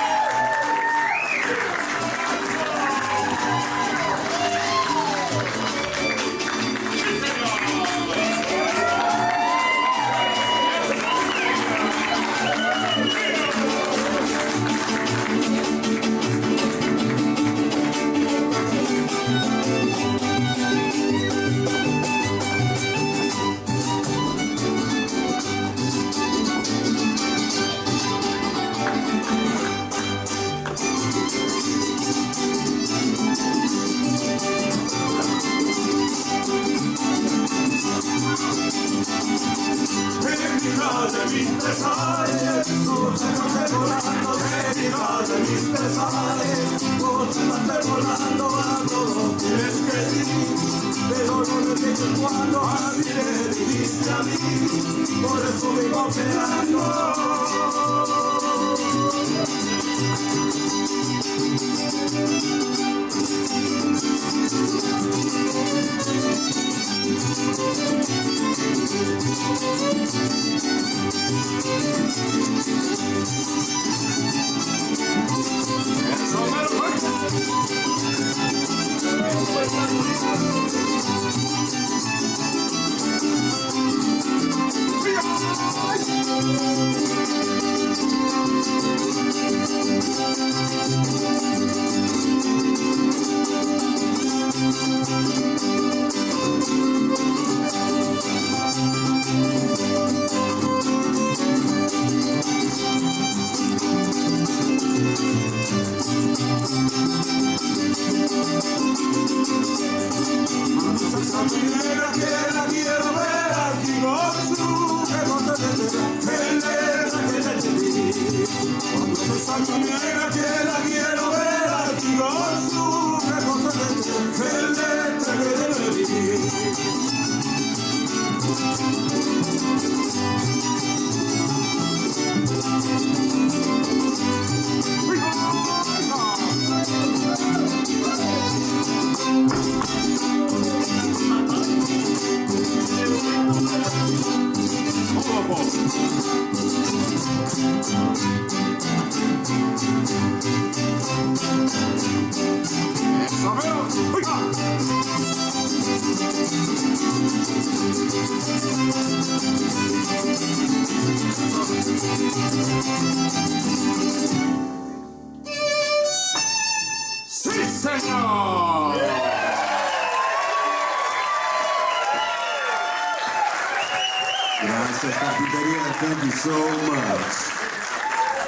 thank you so much.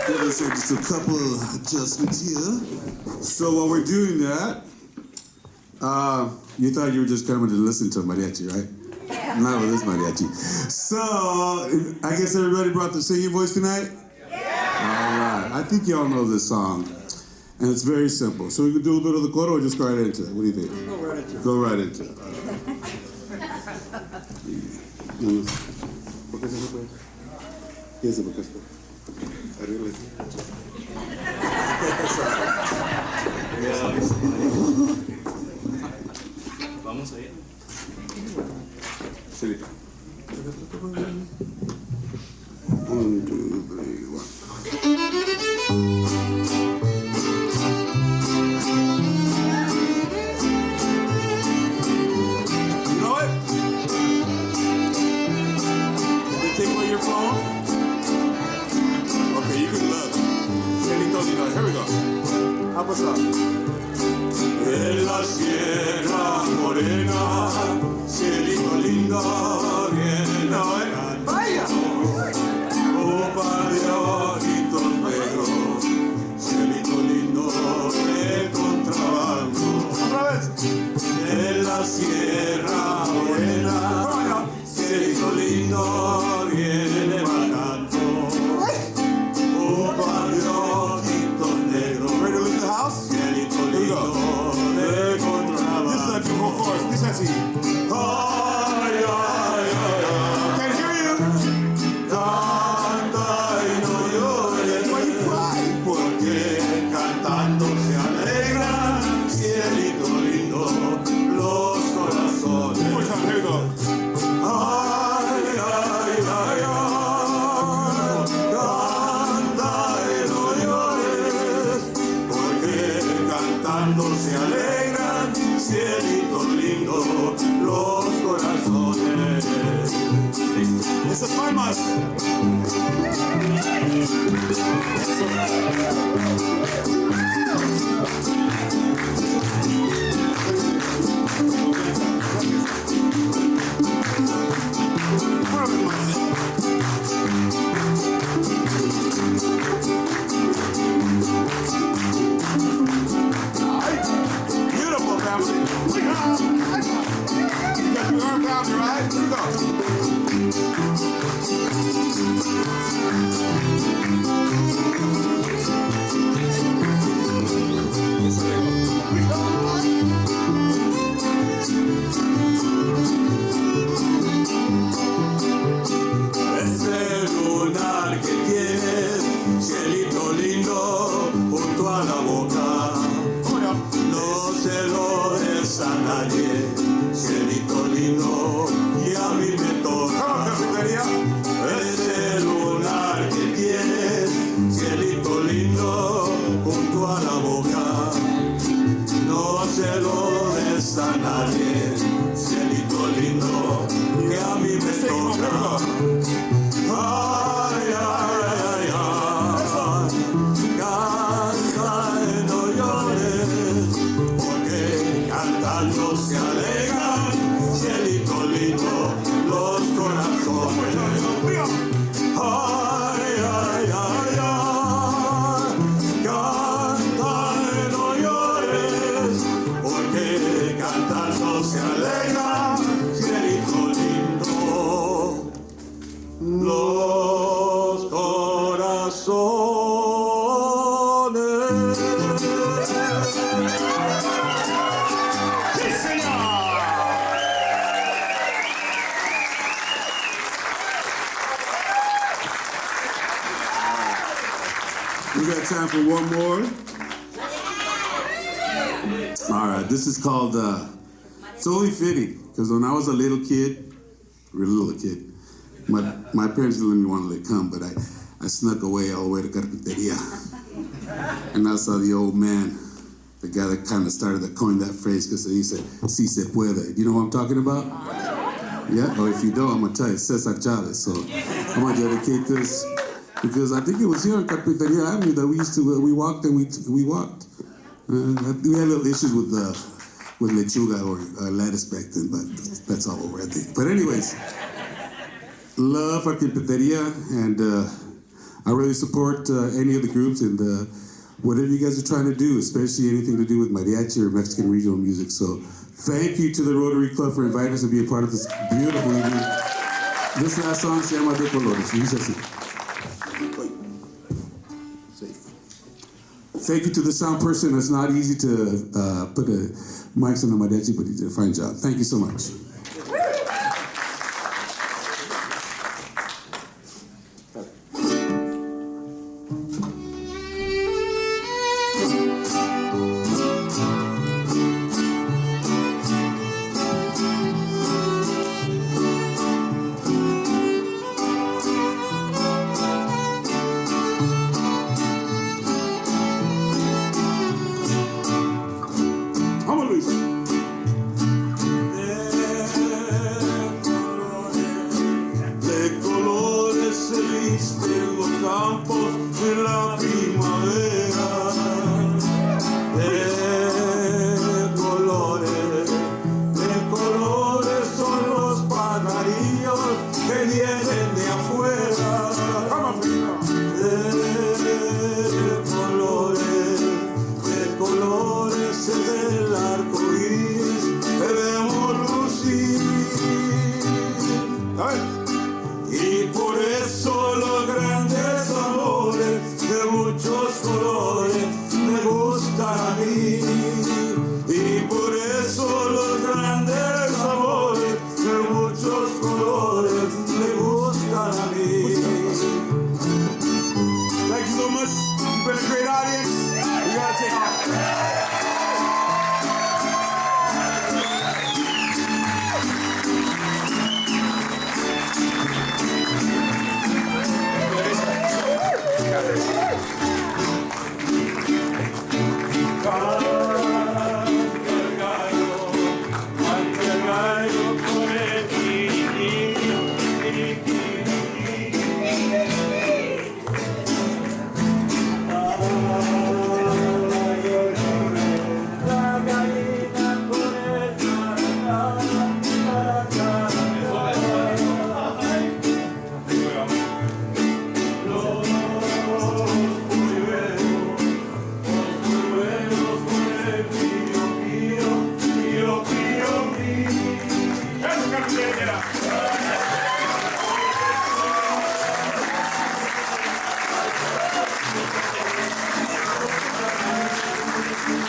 Let us have just a couple of adjustments here. So while we're doing that, you thought you were just coming to listen to mariachi, right? Yeah. Not with this mariachi. So, I guess everybody brought their singing voice tonight? Yeah. All right. I think y'all know this song. And it's very simple. So we can do a little bit of the coro or just go right into it? What do you think? Go right into it. Go right into it. ¿Por qué se no puede? Piensa por qué está. Arréglese. Vamos allá. Sí. 1, 2, 3, 1. Take away your phone? Okay, you can look. Cielito lindo. Here we go. Help us out. En la sierra morena, cielito lindo, viene vaya. Un par de ojitos negros, cielito lindo de contrabando. Otra vez. En la sierra morena, cielito lindo. Viene bajando un par de ojitos negros. Ready to leave the house? Cielito lindo de contrabando. This is a beautiful chorus. This is así. Ay, ay, ay, ay. Can't hear you. Canta y no llores. Why you cry? Porque cantando se alegra. Cielito lindo, los corazones. One more time. Here we go. Se alegran, cielito lindo, los corazones. This is my must. Beautiful family. You got your arm around me, right? Here we go. Ese lunar que tienes, cielito lindo, junto a la boca. No se lo des a nadie, cielito lindo, y a mí me toca. Ese lunar que tienes, cielito lindo, junto a la boca. No se lo des a nadie, cielito lindo, y a mí me toca. Ay, ay, ay, ay, canta y no llores. Cantando se alegran, cielito lindo, los corazones. Ay, ay, ay, ay, canta y no llores, porque cantando se alegran, cielito lindo, los corazones. We got time for one more. All right, this is called, it's only fitting, because when I was a little kid, my parents didn't let me want to come, but I snuck away all the way to Carpinteria. And I saw the old man, the guy that kind of coined that phrase, because he said, si se puede. You know what I'm talking about? Yeah? Or if you don't, I'm going to tell you, Cesar Chavez. So I'm going to dedicate this. Because I think it was here on Carpinteria Avenue that we walked and we walked. We had little issues with lechuga or lettuce back then, but that's all over, I think. But anyways, love Carpinteria, and I really support any of the groups and whatever you guys are trying to do, especially anything to do with mariachi or Mexican regional music. So thank you to the Rotary Club for inviting us to be a part of this beautiful evening. This last song se llama De Colores. Y dice así. Thank you to the sound person. It's not easy to put a mics on the mariachi, but he did a fine job. Thank you so much.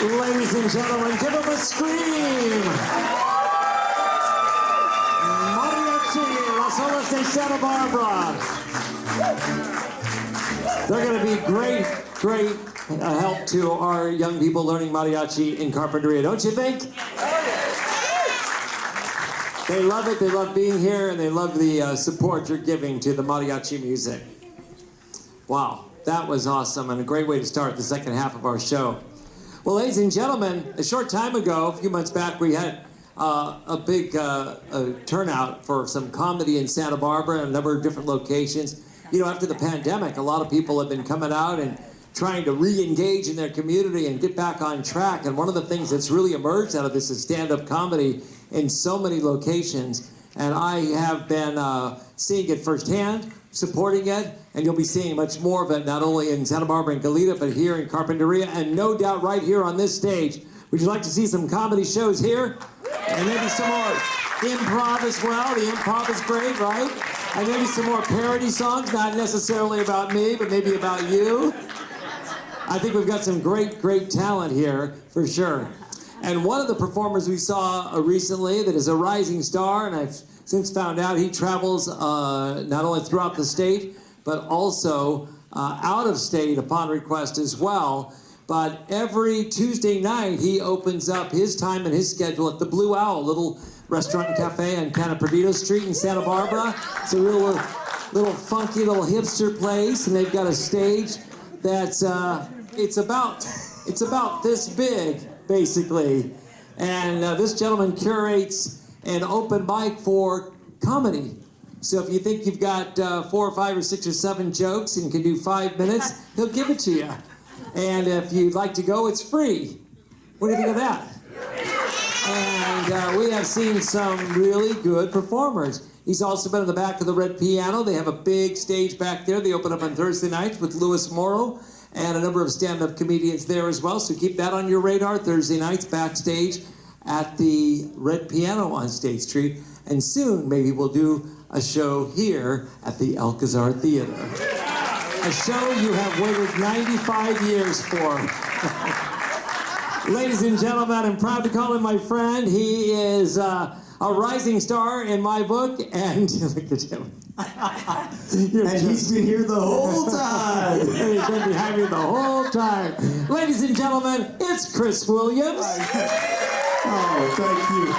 Ladies and gentlemen, give them a scream! Mariachi, Las Olas de Santa Barbara. They're going to be great help to our young people learning mariachi in Carpinteria, don't you think? They love it, they love being here, and they love the support you're giving to the mariachi music. Wow, that was awesome and a great way to start the second half of our show. Well, ladies and gentlemen, a short time ago, a few months back, we had a big turnout for some comedy in Santa Barbara and a number of different locations. You know, after the pandemic, a lot of people have been coming out and trying to re-engage in their community and get back on track. And one of the things that's really emerged out of this is stand-up comedy in so many locations. And I have been seeing it firsthand, supporting it, and you'll be seeing much more of it, not only in Santa Barbara and Goleta, but here in Carpinteria, and no doubt right here on this stage. Would you like to see some comedy shows here? And maybe some more improv as well. The improv is great, right? And maybe some more parody songs, not necessarily about me, but maybe about you. I think we've got some great talent here, for sure. And one of the performers we saw recently that is a rising star, and I've since found out he travels not only throughout the state, but also out of state upon request as well. But every Tuesday night, he opens up his time and his schedule at the Blue Owl, little restaurant and cafe on Canaperdito Street in Santa Barbara. It's a little funky little hipster place, and they've got a stage that's it's about this big, basically. And this gentleman curates an open mic for comedy. So if you think you've got 4 or 5 or 6 or 7 jokes and can do 5 minutes, he'll give it to you. And if you'd like to go, it's free. What do you think of that? And we have seen some really good performers. He's also been in the back of the Red Piano. They have a big stage back there. They open up on Thursday nights with Louis Morrow and a number of stand-up comedians there as well. So keep that on your radar. Thursday nights backstage at the Red Piano on State Street. And soon, maybe we'll do a show here at the Alcazar Theater. A show you have waited 95 years for. Ladies and gentlemen, I'm proud to call him my friend. He is a rising star in my book, and look at him. And he's been here the whole time. He's been behind me the whole time. Ladies and gentlemen, it's Chris Williams. Oh, thank you.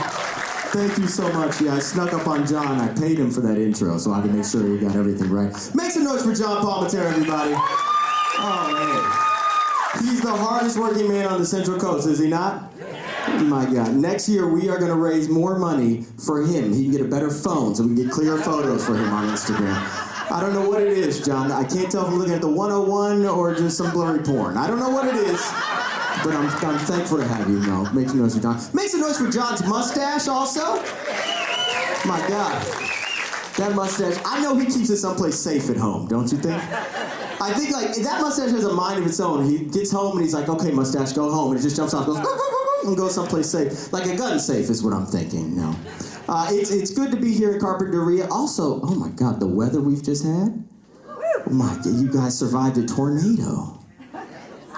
Thank you so much. Yeah, I snuck up on John. I paid him for that intro, so I had to make sure he got everything right. Make some noise for John Palminteri, everybody. Oh, man. He's the hardest working man on the Central Coast, is he not? Oh my God. Next year, we are going to raise more money for him. He can get a better phone so we can get clearer photos for him on Instagram. I don't know what it is, John. I can't tell if I'm looking at the 101 or just some blurry porn. I don't know what it is, but I'm thankful to have you. No, make some noise for John. Make some noise for John's mustache also. My God. That mustache, I know he keeps it someplace safe at home, don't you think? I think, like, that mustache has a mind of its own. He gets home and he's like, okay, mustache, go home. And it just jumps off, goes, and goes someplace safe. Like a gun safe is what I'm thinking. No. It's good to be here in Carpinteria. Also, oh my God, the weather we've just had. Oh my God, you guys survived a tornado.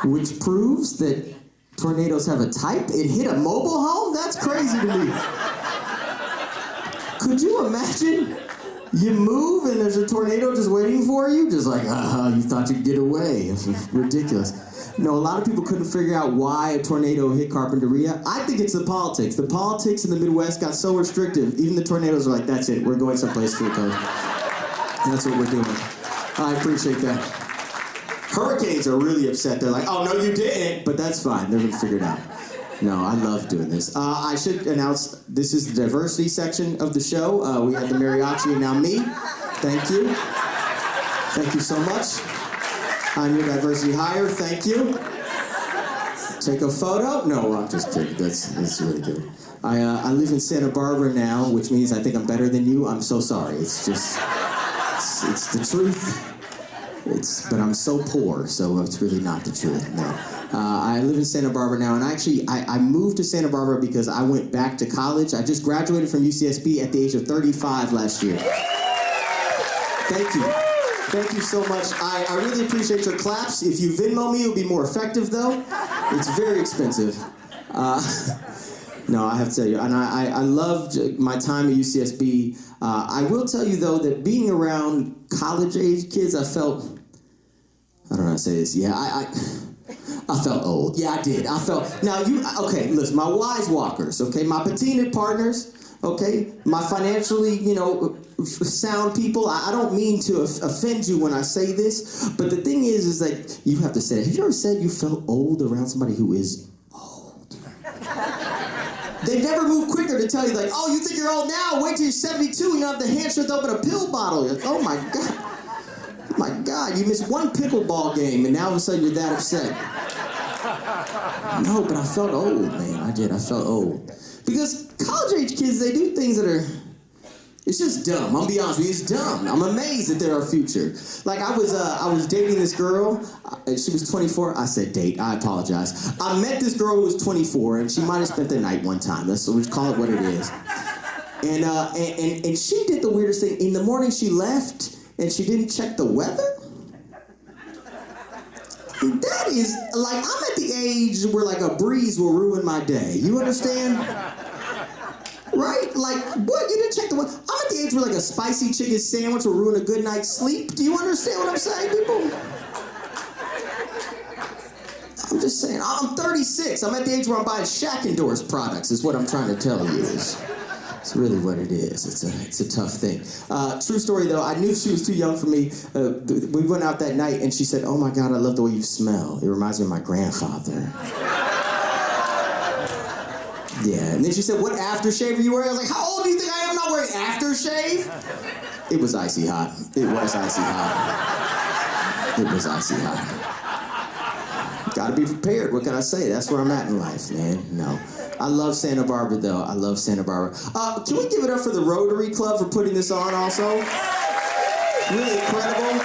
Which proves that tornadoes have a type. It hit a mobile home? That's crazy to me. Could you imagine? You move and there's a tornado just waiting for you? Just like, you thought you'd get away. It's ridiculous. No, a lot of people couldn't figure out why a tornado hit Carpinteria. I think it's the politics. The politics in the Midwest got so restrictive, even the tornadoes are like, that's it, we're going someplace to the coast. That's what we're doing. I appreciate that. Hurricanes are really upset. They're like, oh, no, you didn't. But that's fine. They're going to figure it out. No, I love doing this. I should announce this is the diversity section of the show. We have the mariachi and now me. Thank you. Thank you so much. I'm your diversity hire. Thank you. Take a photo? No, I'm just kidding. That's really good. I live in Santa Barbara now, which means I think I'm better than you. I'm so sorry. It's just, it's the truth. But I'm so poor, so it's really not the truth. No. I live in Santa Barbara now, and I moved to Santa Barbara because I went back to college. I just graduated from UCSB at the age of 35 last year. Thank you. Thank you so much. I really appreciate your claps. If you Venmo me, it'll be more effective, though. It's very expensive. No, I have to tell you, and I loved my time at UCSB. I will tell you, though, that being around college-age kids, I felt, I don't know how to say this, yeah, I felt old. Yeah, I did. I felt, okay, listen, my wise walkers, okay, my patina partners, okay, my financially, sound people, I don't mean to offend you when I say this, but the thing is that you have to say it. Have you ever said you felt old around somebody who is old? They never move quicker to tell you, like, oh, you think you're old now? Wait till you're 72 and you have the handshake to open a pill bottle. You're like, oh my God. Oh my God, you missed one pickleball game and now all of a sudden you're that upset. No, but I felt old, man. I did. I felt old. Because college-age kids, they do things that are, it's just dumb. I'm gonna be honest with you, it's dumb. I'm amazed that they're our future. Like I was dating this girl. She was 24. I said date. I apologize. I met this girl who was 24, and she might have spent the night one time. So we call it what it is. And she did the weirdest thing. In the morning, she left, and she didn't check the weather. That is like I'm at the age where like a breeze will ruin my day. You understand? Right? Like, what? You didn't check the weather? I'm at the age where like a spicy chicken sandwich will ruin a good night's sleep. Do you understand what I'm saying, people? I'm just saying. I'm 36. I'm at the age where I'm buying Shack endorsed products is what I'm trying to tell you. It's really what it is. It's a tough thing. True story, though. I knew she was too young for me. We went out that night, and she said, oh, my God, I love the way you smell. It reminds me of my grandfather. Yeah, and then she said, what aftershave are you wearing? I was like, how old do you think I am not wearing aftershave? It was icy hot. It was icy hot. It was icy hot. Gotta be prepared. What can I say? That's where I'm at in life, man. No. I love Santa Barbara, though. I love Santa Barbara. Can we give it up for the Rotary Club for putting this on also? Really incredible.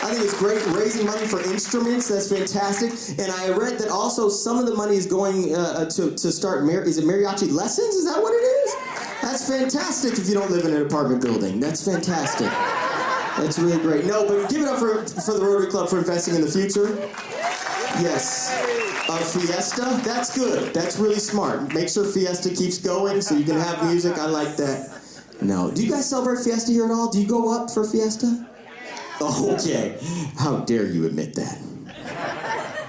I think it's great, raising money for instruments. That's fantastic. And I read that also some of the money is going to start, is it mariachi lessons? Is that what it is? That's fantastic if you don't live in an apartment building. That's fantastic. That's really great. No, but give it up for the Rotary Club for investing in the future. Yes. Fiesta, that's good. That's really smart. Make sure Fiesta keeps going so you can have music. I like that. No. Do you guys celebrate Fiesta here at all? Do you go up for Fiesta? Okay. How dare you admit that?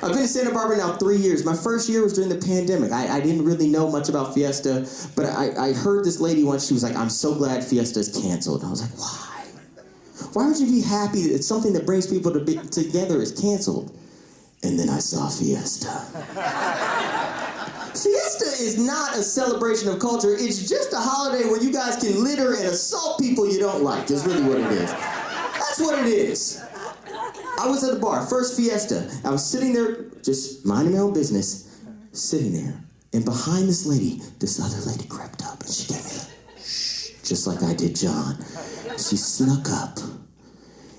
I've been in Santa Barbara now 3 years. My first year was during the pandemic. I didn't really know much about Fiesta, but I heard this lady once, she was like, I'm so glad Fiesta's canceled. And I was like, why? Why would you be happy that it's something that brings people together is canceled? And then I saw Fiesta. Fiesta is not a celebration of culture. It's just a holiday where you guys can litter and assault people you don't like. That's really what it is. That's what it is. I was at the bar, first Fiesta. I was sitting there, just minding my own business, sitting there. And behind this lady, this other lady crept up and she gave me a shh, just like I did John. She snuck up.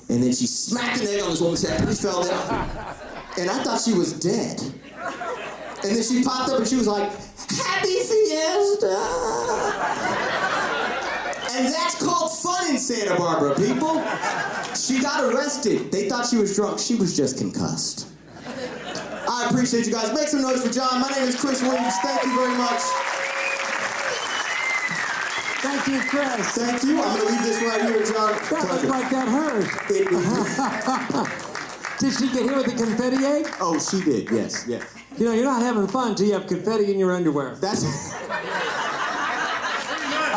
And then she smacked an egg on this woman's head and he fell down. And I thought she was dead. And then she popped up and she was like, Happy Fiesta! And that's called fun in Santa Barbara, people. She got arrested. They thought she was drunk. She was just concussed. I appreciate you guys. Make some noise for John. My name is Chris Williams. Thank you very much. Thank you, Chris. Thank you. I'm going to leave this right here, John. That looked like that hurt. Did she get hit with a confetti egg? Oh, she did. Yes, yes. You know, you're not having fun until you have confetti in your underwear. That's...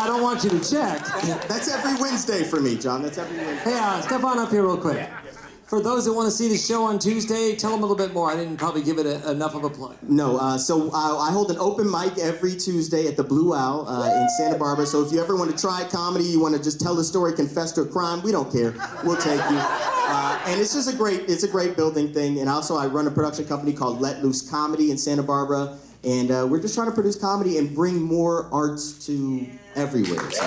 I don't want you to check. That's every Wednesday for me, John. That's every Wednesday. Hey, step on up here real quick. For those that want to see the show on Tuesday, tell them a little bit more. I didn't probably give it enough of a plug. No, so I hold an open mic every Tuesday at the Blue Owl in Santa Barbara. So if you ever want to try comedy, you want to just tell a story, confess to a crime, we don't care. We'll take you. And it's just a great building thing. And also I run a production company called Let Loose Comedy in Santa Barbara. And we're just trying to produce comedy and bring more arts to everywhere. So.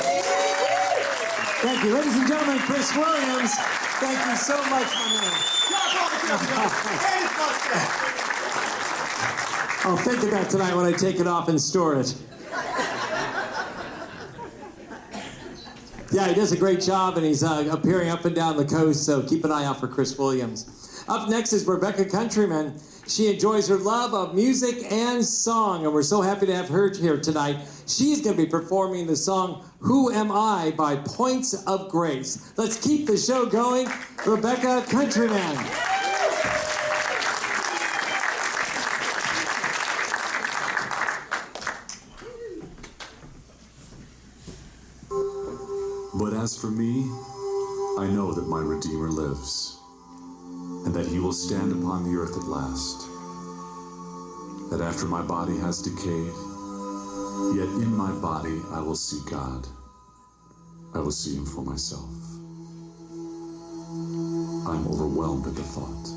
Thank you. Ladies and gentlemen, Chris Williams. Thank you so much, my man. I'll think of that tonight when I take it off and store it. Yeah, he does a great job, and he's appearing up and down the coast, so keep an eye out for Chris Williams. Up next is Rebecca Countryman. She enjoys her love of music and song, and we're so happy to have her here tonight. She's going to be performing the song Who Am I by Points of Grace. Let's keep the show going. Rebecca Countryman. But as for me, I know that my Redeemer lives, and that he will stand upon the earth at last. That after my body has decayed, yet in my body I will see God. I will see him for myself. I'm overwhelmed at the thought.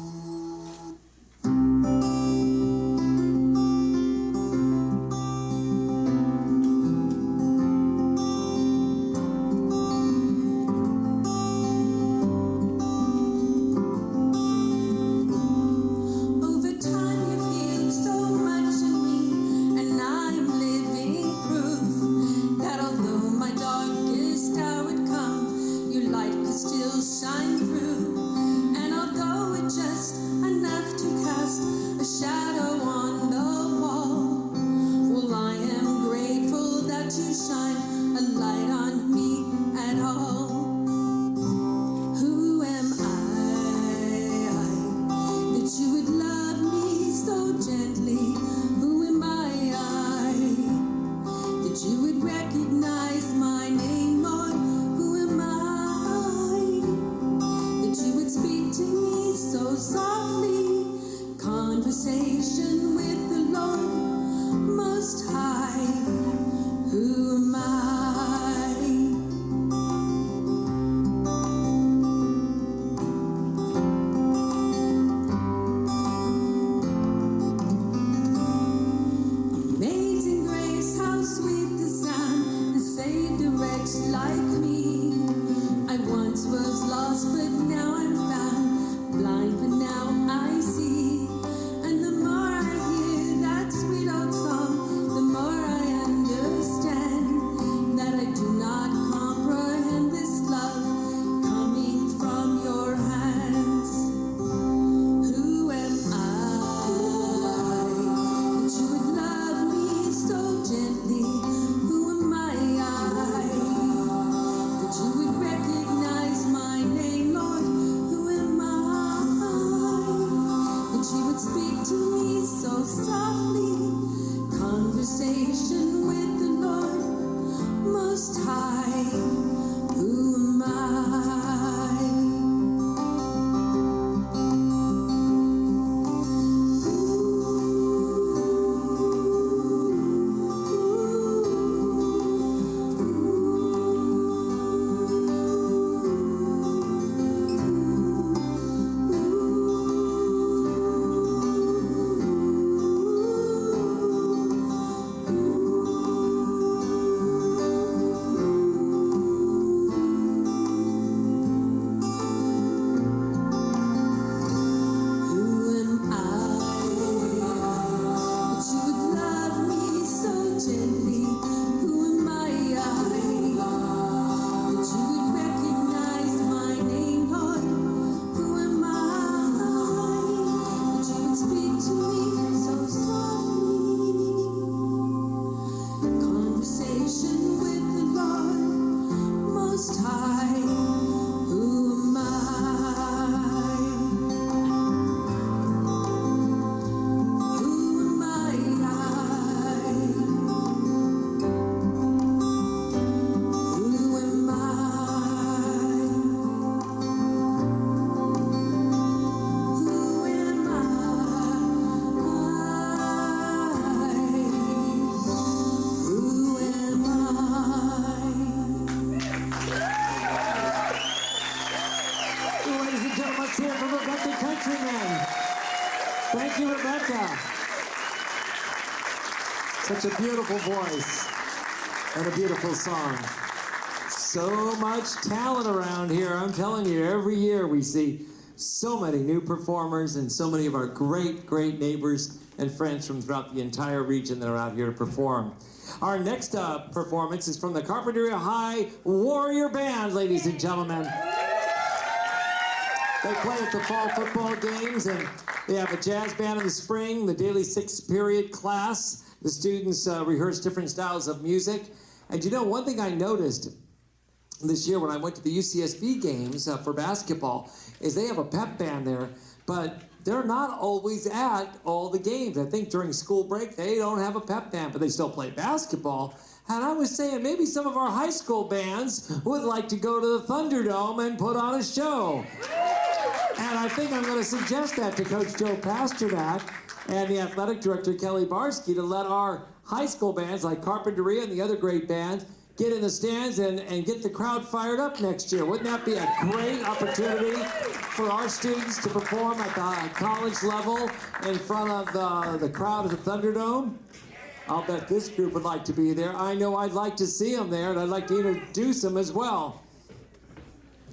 Amazing grace. like me. I once was lost, but now I'm found. Blind, but now I see. And the more I hear that sweet old song, the more I understand that I do not comprehend this love coming from your hands. Who am I that you would love me so gently? Who am I that you would recognize my name, Lord? Who am I that you would speak to me so softly? Conversation with the Lord Most High. Who am I? Thank you, Rebecca. Such a beautiful voice and a beautiful song. So much talent around here. I'm telling you, every year we see so many new performers and so many of our great, great neighbors and friends from throughout the entire region that are out here to perform. Our next performance is from the Carpinteria High Warrior Band, ladies and gentlemen. They play at the fall football games, and they have a jazz band in the spring, the daily 6th period class. The students rehearse different styles of music. And you know, one thing I noticed this year when I went to the UCSB games for basketball is they have a pep band there, but they're not always at all the games. I think during school break, they don't have a pep band, but they still play basketball. And I was saying maybe some of our high school bands would like to go to the Thunderdome and put on a show. And I think I'm going to suggest that to Coach Joe Pasternak and the athletic director, Kelly Barsky, to let our high school bands like Carpinteria and the other great bands get in the stands and get the crowd fired up next year. Wouldn't that be a great opportunity for our students to perform at the college level in front of the crowd at the Thunderdome? I'll bet this group would like to be there. I know I'd like to see them there, and I'd like to introduce them as well.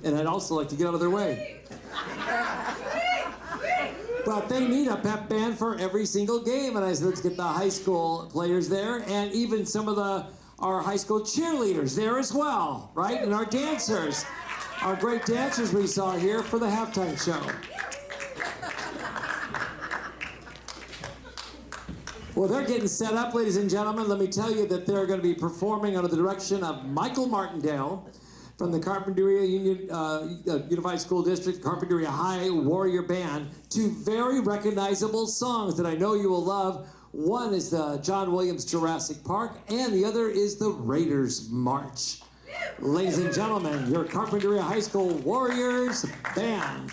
And I'd also like to get out of their way. But they need a pep band for every single game, and I said, let's get the high school players there, and even some of our high school cheerleaders there as well, right? And our dancers, our great dancers we saw here for the halftime show. Well, they're getting set up, ladies and gentlemen. Let me tell you that they're going to be performing under the direction of Michael Martindale from the Carpinteria Unified School District, Carpinteria High Warrior Band, 2 very recognizable songs that I know you will love. One is the John Williams Jurassic Park, and the other is the Raiders March. Ladies and gentlemen, your Carpinteria High School Warriors Band.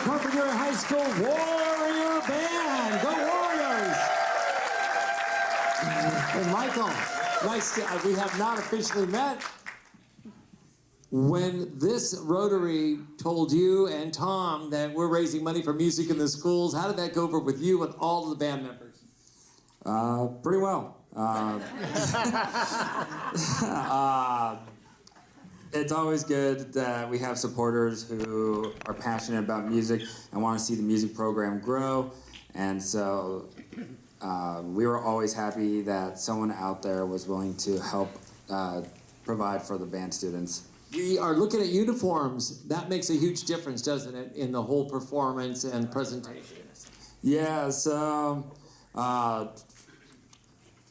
Carpinteria High School Warrior Band. Go Warriors! And Michael, nice to, we have not officially met. When this Rotary told you and Tom that we're raising money for music in the schools, how did that go over with you and all of the band members? Pretty well. It's always good that we have supporters who are passionate about music and want to see the music program grow. And so we were always happy that someone out there was willing to help provide for the band students. We are looking at uniforms. That makes a huge difference, doesn't it, in the whole performance and presentation? Yeah, so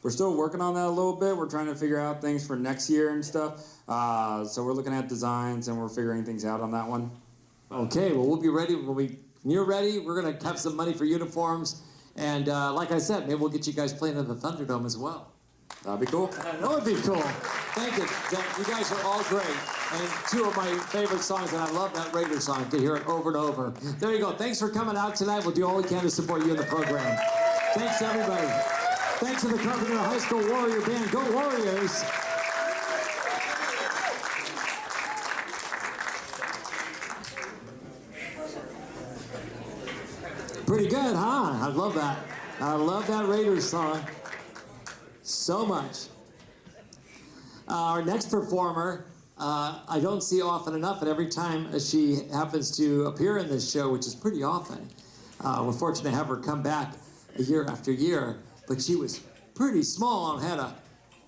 we're still working on that a little bit. We're trying to figure out things for next year and stuff. So we're looking at designs and we're figuring things out on that one. Okay, well, we'll be ready. When you're ready, we're going to have some money for uniforms. And like I said, maybe we'll get you guys playing in the Thunderdome as well. That'd be cool. That would be cool. Thank you. You guys are all great. And two of my favorite songs, and I love that Raider song. You can hear it over and over. There you go. Thanks for coming out tonight. We'll do all we can to support you in the program. Thanks to everybody. Thanks to the Carpinteria High School Warrior Band. Go Warriors! Pretty good, huh? I love that. I love that Raiders song so much. Our next performer, I don't see often enough, and every time she happens to appear in this show, which is pretty often, we're fortunate to have her come back year after year, but she was pretty small and had a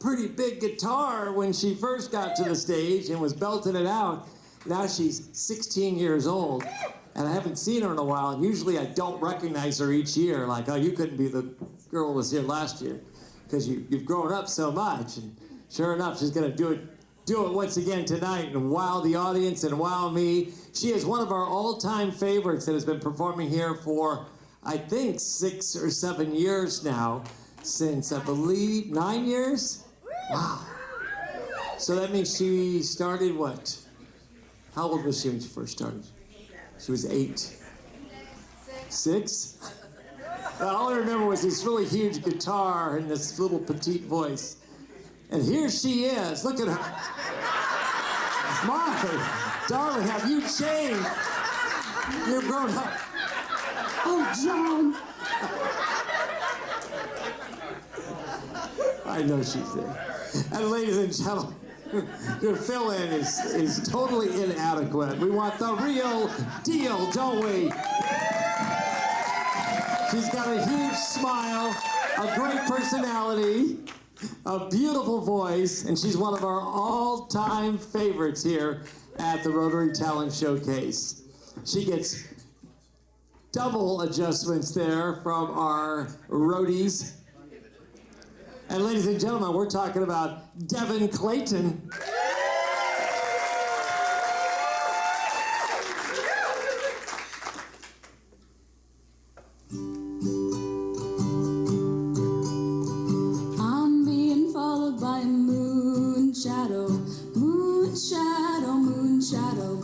pretty big guitar when she first got to the stage and was belting it out. Now she's 16 years old, and I haven't seen her in a while, and usually I don't recognize her each year, like, oh, you couldn't be the girl who was here last year, because you've grown up so much. And sure enough, she's going to do it once again tonight and wow the audience and wow me. She is one of our all-time favorites that has been performing here for, I think, 6 or 7 years now, since, I believe, 9 years? Wow. So that means she started what? How old was she when she first started? She was 8. 6? All I remember was this really huge guitar and this little petite voice. And here she is. Look at her. My darling, have you changed? You've grown up. Oh, John. I know she's there. And ladies and gentlemen, your fill-in is totally inadequate. We want the real deal, don't we? She's got a huge smile, a great personality, a beautiful voice, and she's one of our all-time favorites here at the Rotary Talent Showcase. She gets double adjustments there from our roadies. And ladies and gentlemen, we're talking about Devin Clayton. I'm being followed by a moon shadow, moon shadow, moon shadow.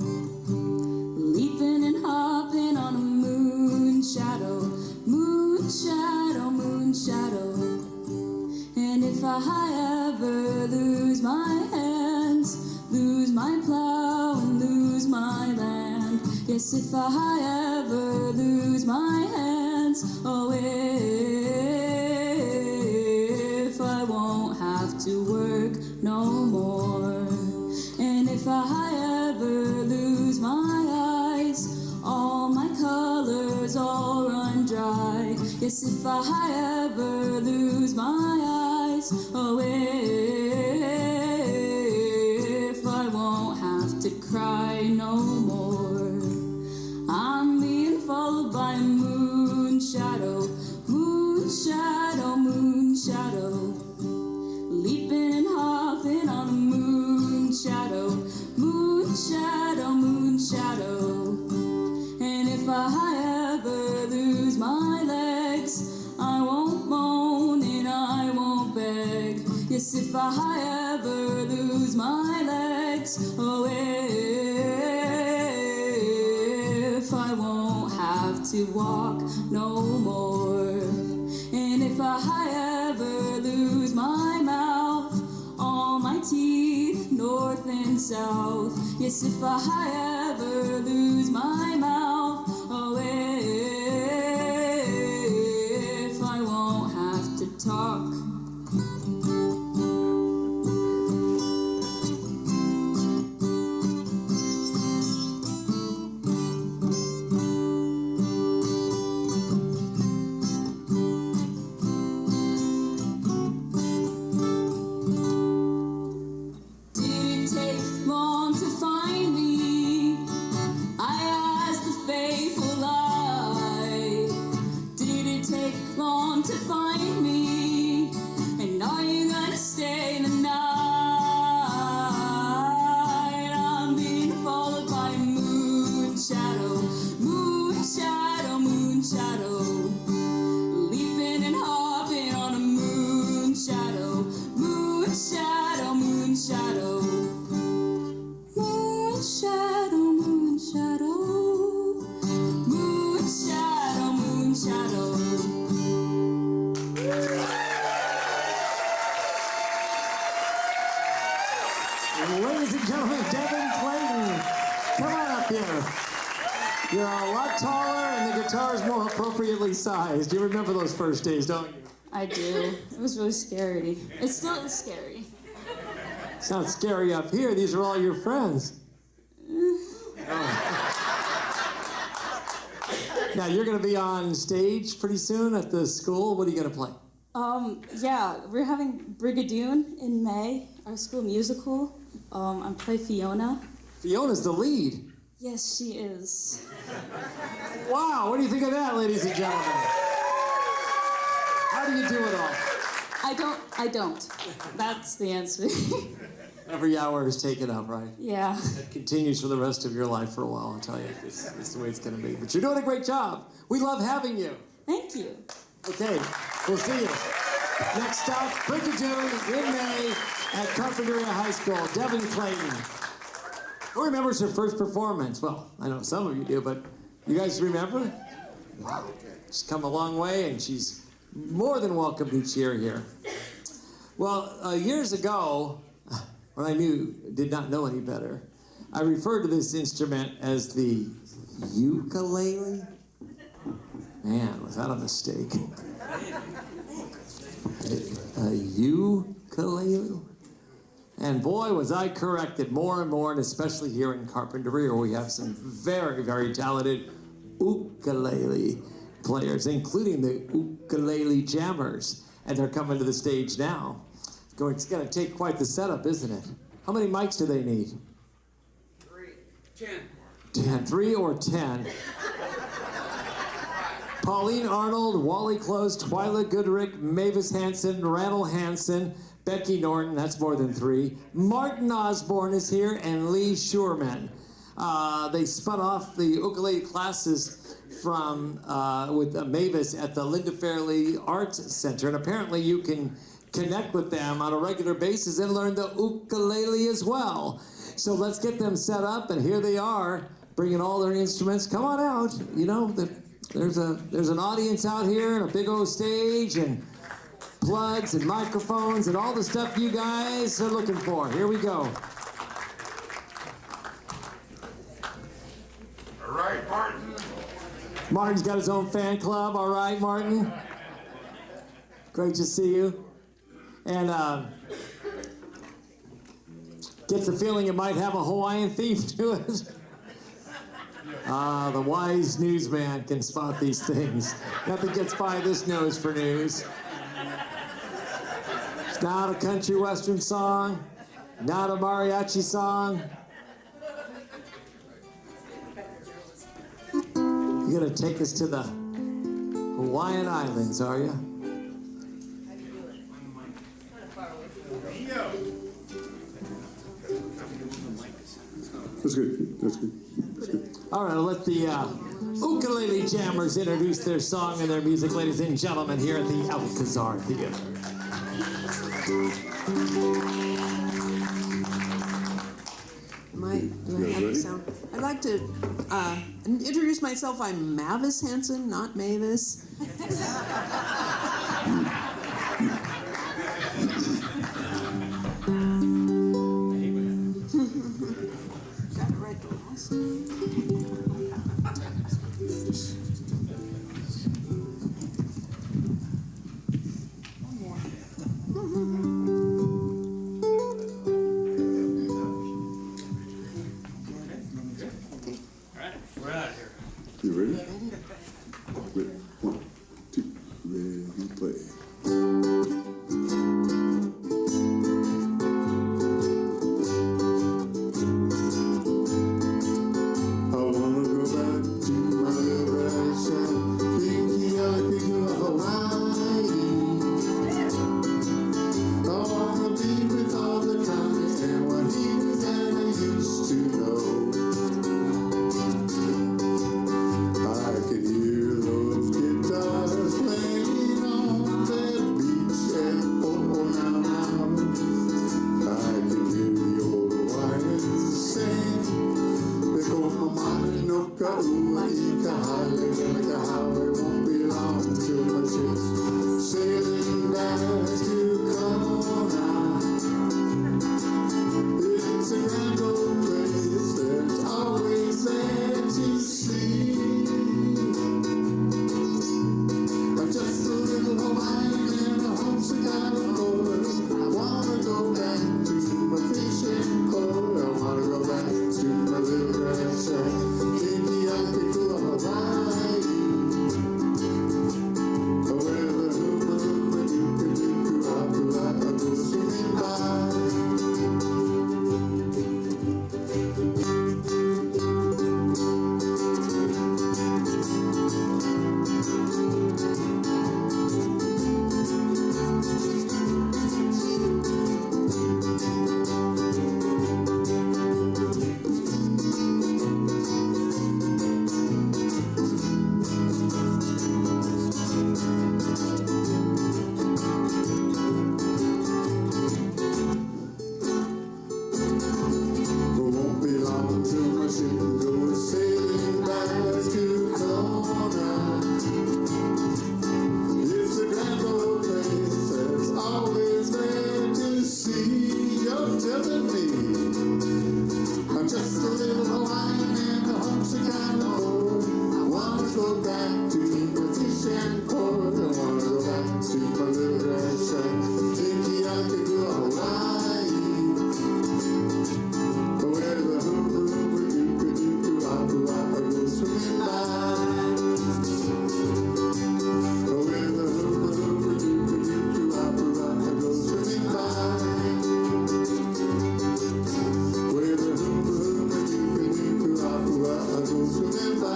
Leaping and hopping on a moon shadow, moon shadow, moon shadow. And if I ever lose my hands, lose my plow and lose my land, yes, if I ever lose my hands, oh, if I won't have to work no more, and if I ever lose my eyes, all my colors all run dry, yes, if I ever lose my eyes, oh, if I won't have to cry no more. I'm being followed by a moon shadow, moon shadow, moon shadow. Leaping and hopping on a moon shadow, moon shadow, moon shadow. And if I ever lose my legs, I won't moan and I won't beg. Yes, if I ever lose my legs, oh, if I won't to walk no more. And if I ever lose my mouth, all my teeth, north and south. Yes, if I ever lose my mouth, oh, if I won't have to talk. Ladies and gentlemen, Devin Clayton, come on up here. You're a lot taller and the guitar is more appropriately sized. You remember those first days, don't you? I do. It was really scary. It still is scary. It's not scary up here. These are all your friends. Now, you're going to be on stage pretty soon at the school. What are you going to play? Yeah, we're having Brigadoon in May, our school musical. I play Fiona. Fiona's the lead. Yes, she is. Wow, what do you think of that, ladies and gentlemen? How do you do it all? I don't. That's the answer. Every hour is taken up, right? Yeah. It continues for the rest of your life for a while, I'll tell you. It's the way it's going to be. But you're doing a great job. We love having you. Thank you. Okay, we'll see you. Next stop, Brigadoon in May at Carpinteria High School. Devin Clayton. Who remembers her first performance? Well, I know some of you do, but you guys remember? Wow. She's come a long way, and she's more than welcome each year here. Well, years ago, when I did not know any better, I referred to this instrument as the ukulele. Man, was that a mistake? A ukulele? And boy, was I corrected more and more, and especially here in Carpinteria, where we have some very, very talented ukulele players, including the ukulele jammers. And they're coming to the stage now. It's going to take quite the setup, isn't it? How many mics do they need? 10. 3 or 10. Pauline Arnold, Wally Close, Twyla Goodrick, Mavis Hansen, Randall Hansen, Becky Norton, that's more than 3. Martin Osborne is here, and Lee Schurman. They spun off the ukulele classes from with Mavis at the Linda Fairley Arts Center, and apparently you can connect with them on a regular basis and learn the ukulele as well. So let's get them set up, and here they are, bringing all their instruments. Come on out. You know, there's an audience out here and a big old stage and plugs and microphones and all the stuff you guys are looking for. Here we go. All right, Martin. Martin's got his own fan club. All right, Martin. Great to see you. And gets the feeling it might have a Hawaiian theme to it. The wise newsman can spot these things. Nothing gets by this nose for news. It's not a country western song, not a mariachi song. You're gonna take us to the Hawaiian Islands, are you? That's good. That's good. That's good. All right, I'll let the ukulele jammers introduce their song and their music, ladies and gentlemen, here at the Alcazar Theater. Do I have the sound? I'd like like to introduce myself. I'm Mavis Hansen, not Mavis. Got it right the last We're out of here. You ready? Ready. 1, 2, ready, play. I wanna go back to my little red shack, thinking I could go to Hawaii. I wanna be with all the comics and what heroes that I used to know. I can hear those guitars playing on that beach at now. I can hear the old Hawaiians sing. They call my mind no kaua ika hale, like a highway won't be long till my ship's sailing back to Kona. It's a grand old place, there's always there to see. I'm just a little Hawaiian and a homesick out of Florida. I wanna go back to my fishing port. I wanna go back to my little red shack, Kekiakekua, Hawaii. Where the huma huma duka duka apua go swimming by. Won't be long till my ship goes sailing back to Kona. It's a grand old place that's always there to see. You're telling me I'm just a little Hawaiian and a homesick kind of boy. I wanna go back to the fishing port. I wanna go back to my little red shack, Kekiakekua, Hawaii. Where the huma huma duka duka apua go swimming by. Where the huma huma duka duka apua go swimming by. Where the huma huma duka duka apua go swimming by.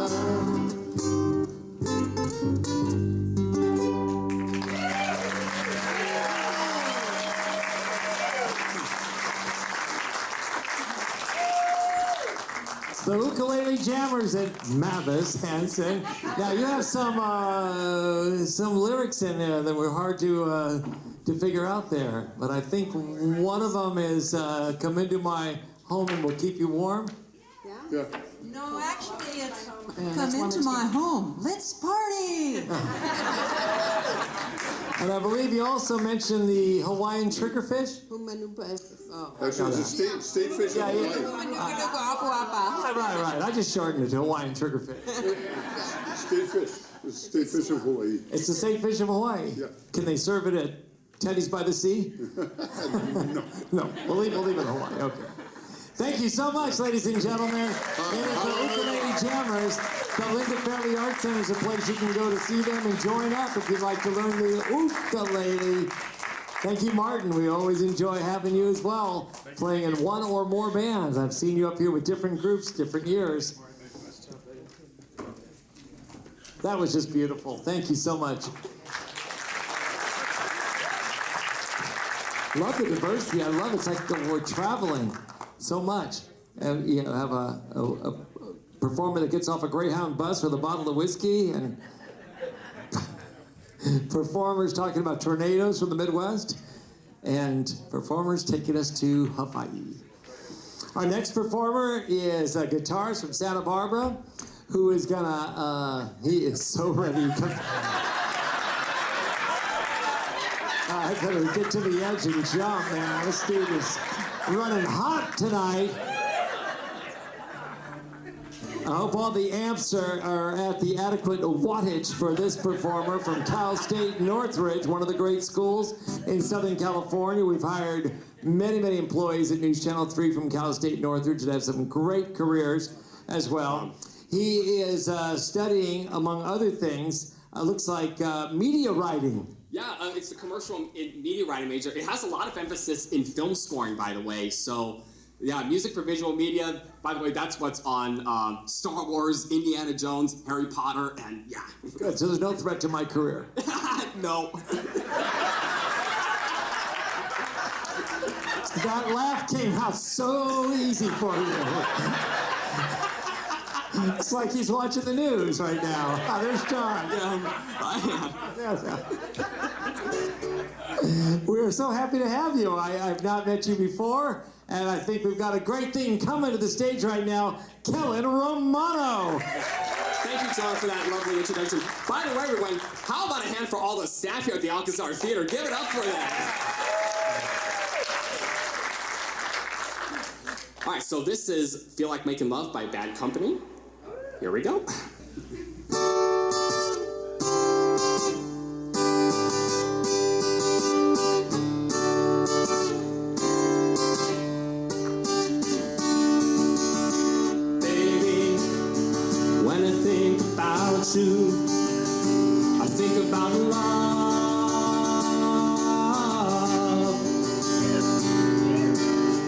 The ukulele jammers at Mavis Hansen. Now you have some lyrics in there that were hard to figure out there, but I think one of them is "Come into my home and we'll keep you warm." Yeah. No, actually, it's Come into my home. Let's party. And I believe you also mentioned the Hawaiian triggerfish. Actually, it's a state fish of Hawaii. Right. I just shortened it to Hawaiian triggerfish. State fish. It's a state fish of Hawaii. It's the state fish of Hawaii. Yeah. Can they serve it at Teddy's by the Sea? No. We'll leave it in Hawaii. Okay. Thank you so much, ladies and gentlemen. And it's the Ukulele Jammers. The Linda Fairley Art Center is a place you can go to see them and join up if you'd like to learn the ukulele. Thank you, Martin. We always enjoy having you as well, playing in one or more bands. I've seen you up here with different groups, different years. That was just beautiful. Thank you so much. Love the diversity. I love it. It's like we're traveling so much. And you know, have a performer that gets off a Greyhound bus with a bottle of whiskey, and performers talking about tornadoes from the Midwest, and performers taking us to Hawaii. Our next performer is a guitarist from Santa Barbara, who is gonna, he is so ready. I gotta get to the edge and jump, man. This dude is running hot tonight. I hope all the amps are at the adequate wattage for this performer from Cal State Northridge, one of the great schools in Southern California. We've hired many, many employees at News Channel 3 from Cal State Northridge that have some great careers as well. He is studying, among other things, looks like media writing. Yeah, it's a commercial in media writing major. It has a lot of emphasis in film scoring, by the way. So, yeah, music for visual media. By the way, that's what's on Star Wars, Indiana Jones, Harry Potter, and yeah. Good, so there's no threat to my career. No. That laugh came out so easy for you. It's like he's watching the news right now. Oh, there's John. We're so happy to have you. I've not met you before, and I think we've got a great thing coming to the stage right now. Kellen Romano. Thank you, John, for that lovely introduction. By the way, everyone, how about a hand for all the staff here at the Alcazar Theater? Give it up for them. All right, so this is Feel Like Making Love by Bad Company. Here we go. Baby, when I think about you, I think about love.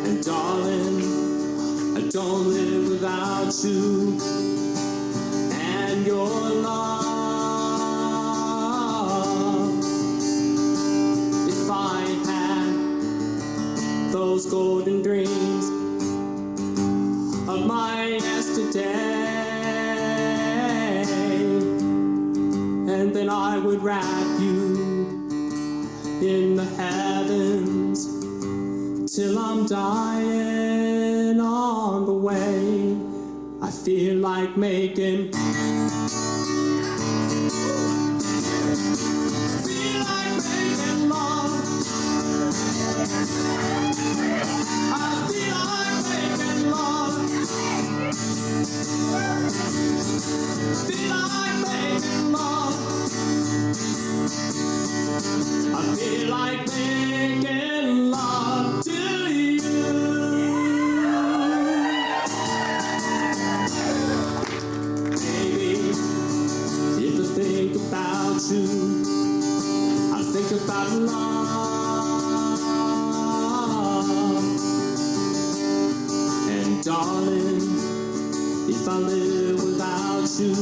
And darling, I don't live without you. And your love. If I had those golden dreams of mine yesterday, and then I would wrap you in the heavens till I'm dying on the way. I feel like making about love. And darling, if I live without you,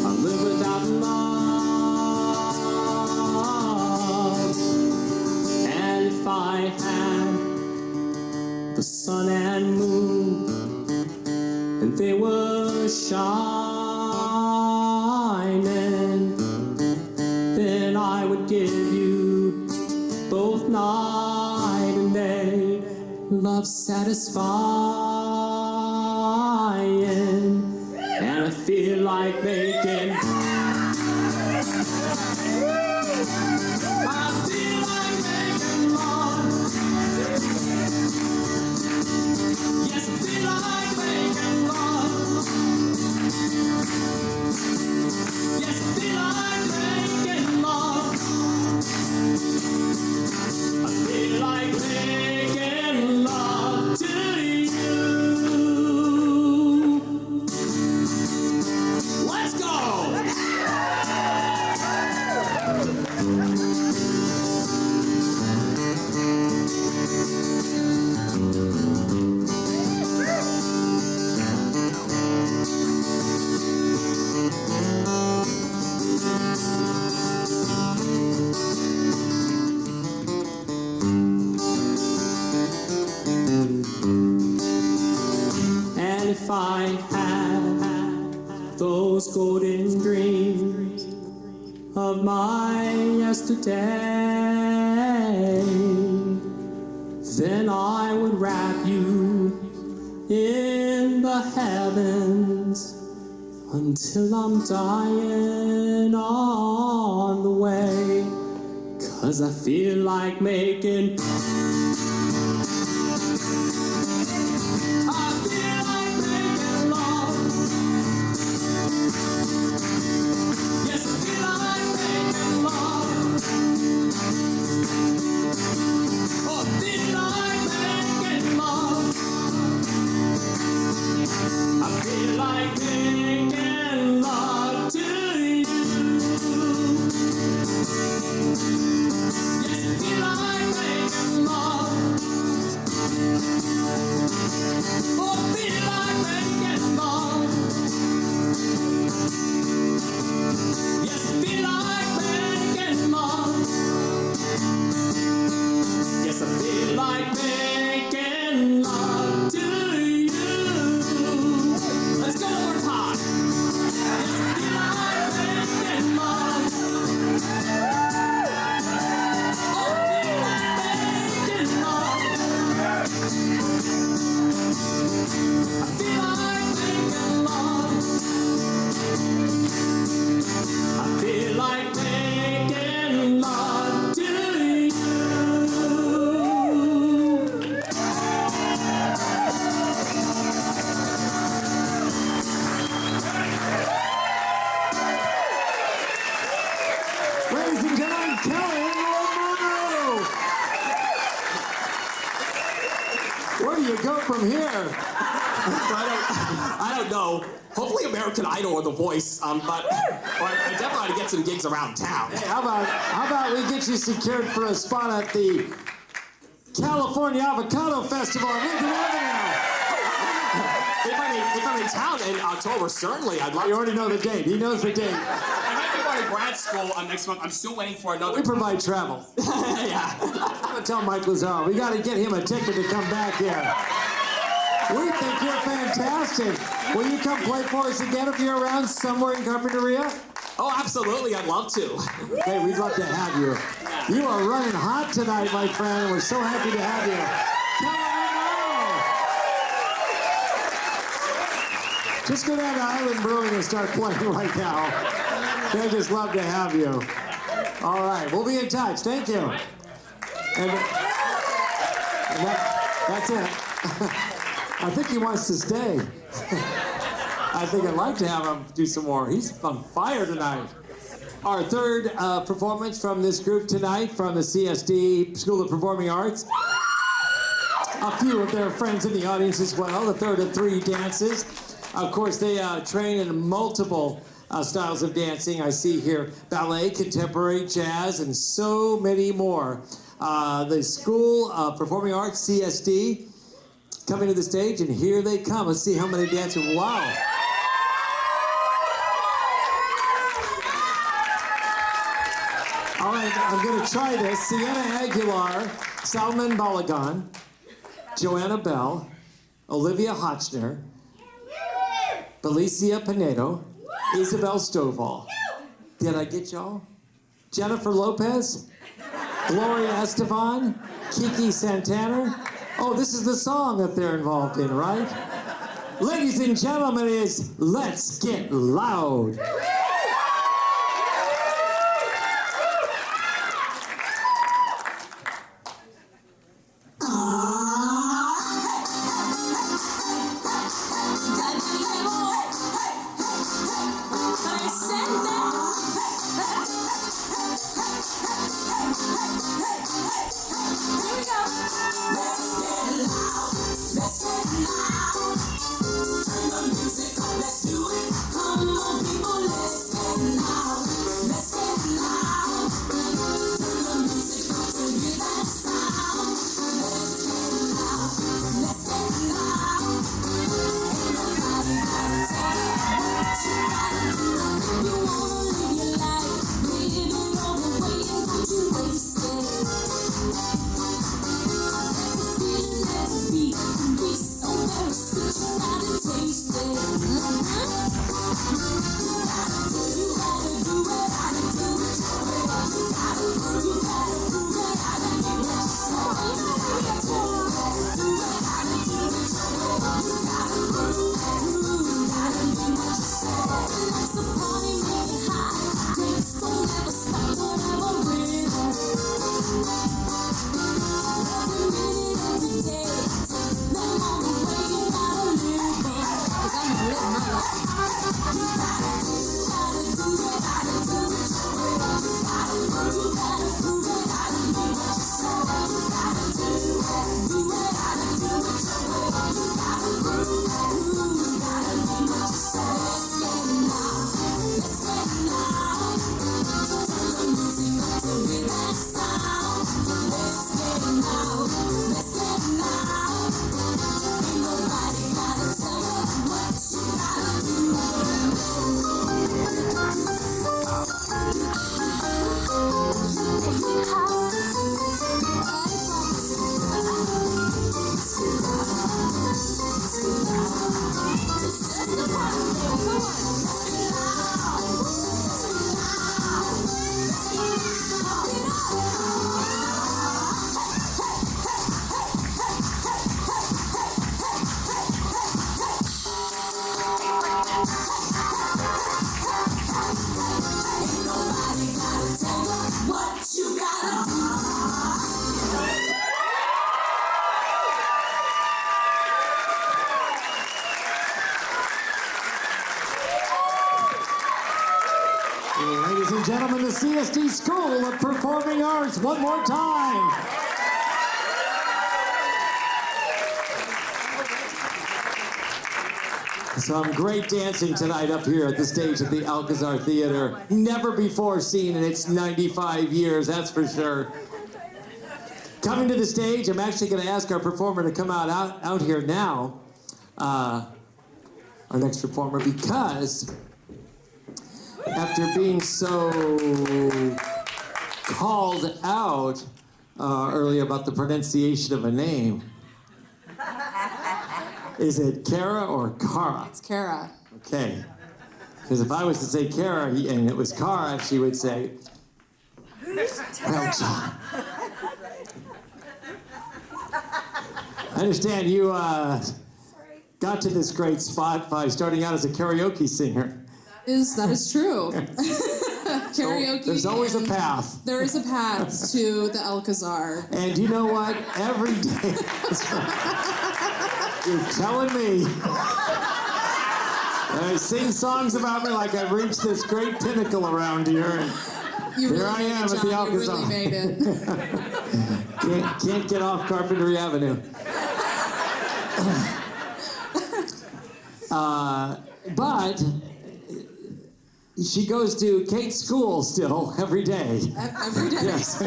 I live without love. And if I had the sun and moon, and they were shining, then I would give you both night and day, love satisfying, and I feel like making. I feel like making love. Yes, I feel like making love. Yes, I feel like making love. I feel like making love to you. Let's go! And if I had those golden dreams of my yesterday, then I would wrap you happens until I'm dying on the way. 'Cause I feel like making. I feel like making love. Yes, I feel like making love. Oh, I feel like making love. I feel like making love to you. Yes, I feel like making love. Oh, I feel like making love. Yes, I feel like making love. Yes, I feel like making love to you. Let's go one more time. Yes, I feel like making love. Oh, I feel like making love. I feel like making love. I feel like making love to you. Ladies and gentlemen, Kelly Romano. Where do you go from here? I don't know. Hopefully American Idol or The Voice, or I definitely ought to get some gigs around town. Hey, how about we get you secured for a spot at the California Avocado Festival on Lincoln Avenue? If I'm in town in October, certainly I'd love. You already know the date. He knows the date. I might be going to grad school next month. I'm still waiting for another. We provide travel. Yeah. I'm gonna tell Mike Lazaro, we got to get him a ticket to come back here. We think you're fantastic. Will you come play for us again if you're around somewhere in Carpinteria? Oh, absolutely. I'd love to. Hey, we'd love to have you. You are running hot tonight, my friend, and we're so happy to have you. Just go down to Island Brewing and start playing right now. They just love to have you. All right, we'll be in touch. Thank you. And that's it. I think he wants to stay. I think I'd like to have him do some more. He's on fire tonight. Our third performance from this group tonight from the CSD School of Performing Arts. A few of their friends in the audience as well. The third of three dances. Of course, they train in multiple styles of dancing. I see here ballet, contemporary, jazz, and so many more. The School of Performing Arts, CSD, coming to the stage, and here they come. Let's see how many dancers. Wow. All right, I'm going to try this. Sienna Aguilar, Salman Balagan, Joanna Bell, Olivia Hotchner, Felicia Pinedo, Isabel Stovall. Did I get y'all? Jennifer Lopez, Gloria Estefan, Kiki Santana. Oh, this is the song that they're involved in, right? Ladies and gentlemen, it's Let's Get Loud. gentlemen, the CSD School of Performing Arts, one more time. Some great dancing tonight up here at the stage at the Alcazar Theater. Never before seen in its 95 years, that's for sure. Coming to the stage, I'm actually going to ask our performer to come out here now, our next performer, because after being so called out earlier about the pronunciation of a name, is it Kara or Kara? It's Kara. Okay. Because if I was to say Kara and it was Kara, she would say, well, John. I understand you got to this great spot by starting out as a karaoke singer. That is true. Karaoke. There's always a path. There is a path to the Alcazar. And you know what? Every day. You're telling me. They sing songs about me like I've reached this great pinnacle around here. And you here really I am John, at the Alcazar. You really made it. Can't get off Carpinteria Avenue. But she goes to Kate's school still every day. Every day. Yes.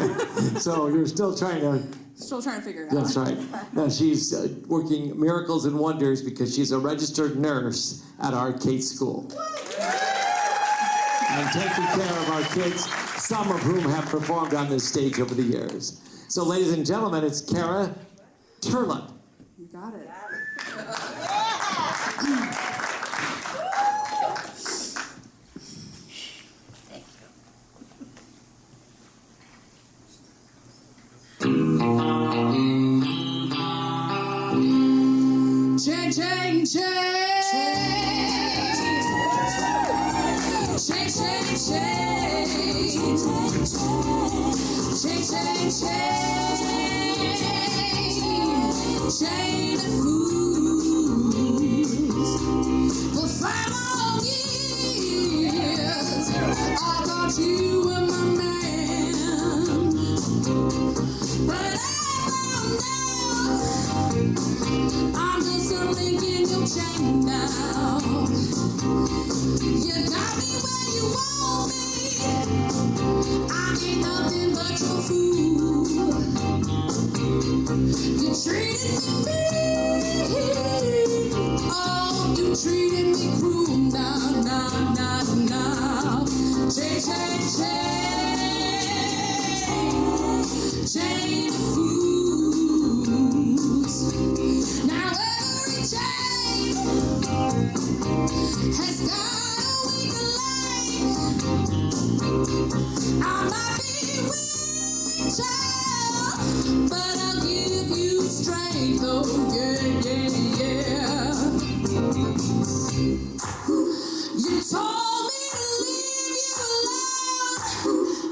So you're still trying to figure it out. That's right. Now she's working miracles and wonders because she's a registered nurse at our Kate school. And taking care of our kids, some of whom have performed on this stage over the years. So ladies and gentlemen, it's Kara Turlin. You got it. Change, change, change. Change, change, change. Change, change, change. Chain of fools. For 5 more years, I thought you were my man. But I'm just a link in your chain now. You got me where you want me. I ain't nothing but your fool. You treated me mean. Oh, you treated me cruel. Now, now, now, now. Change, change, change. Chain of fools. Now every chain has got a weak link. I might be weak, child, but I'll give you strength. Oh yeah, yeah, yeah. You told me to leave you alone.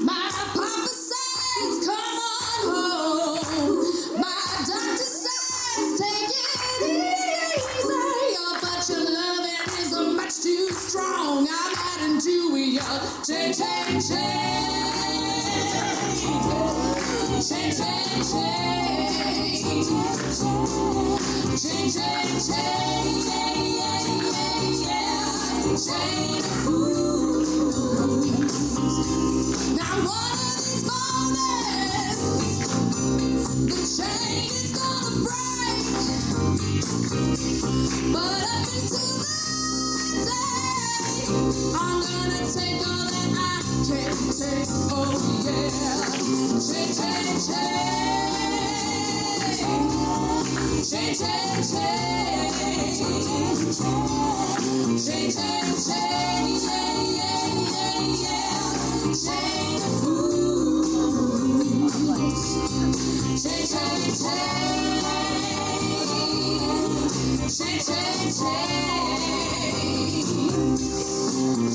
My papa says, come on home. My doctor says, take it easy. Oh, but your loving is much too strong. I'm adding to your change, change, change. Change, change, change. Change, change, change. Chain of fools. Now one of these mornings, the chain is gonna break. But up until that day, I'm gonna take all that I can take. Oh yeah. Change, change, change. Change, change, change. Change, change, change. Chain of fools. Change, change, change. Change, change, change.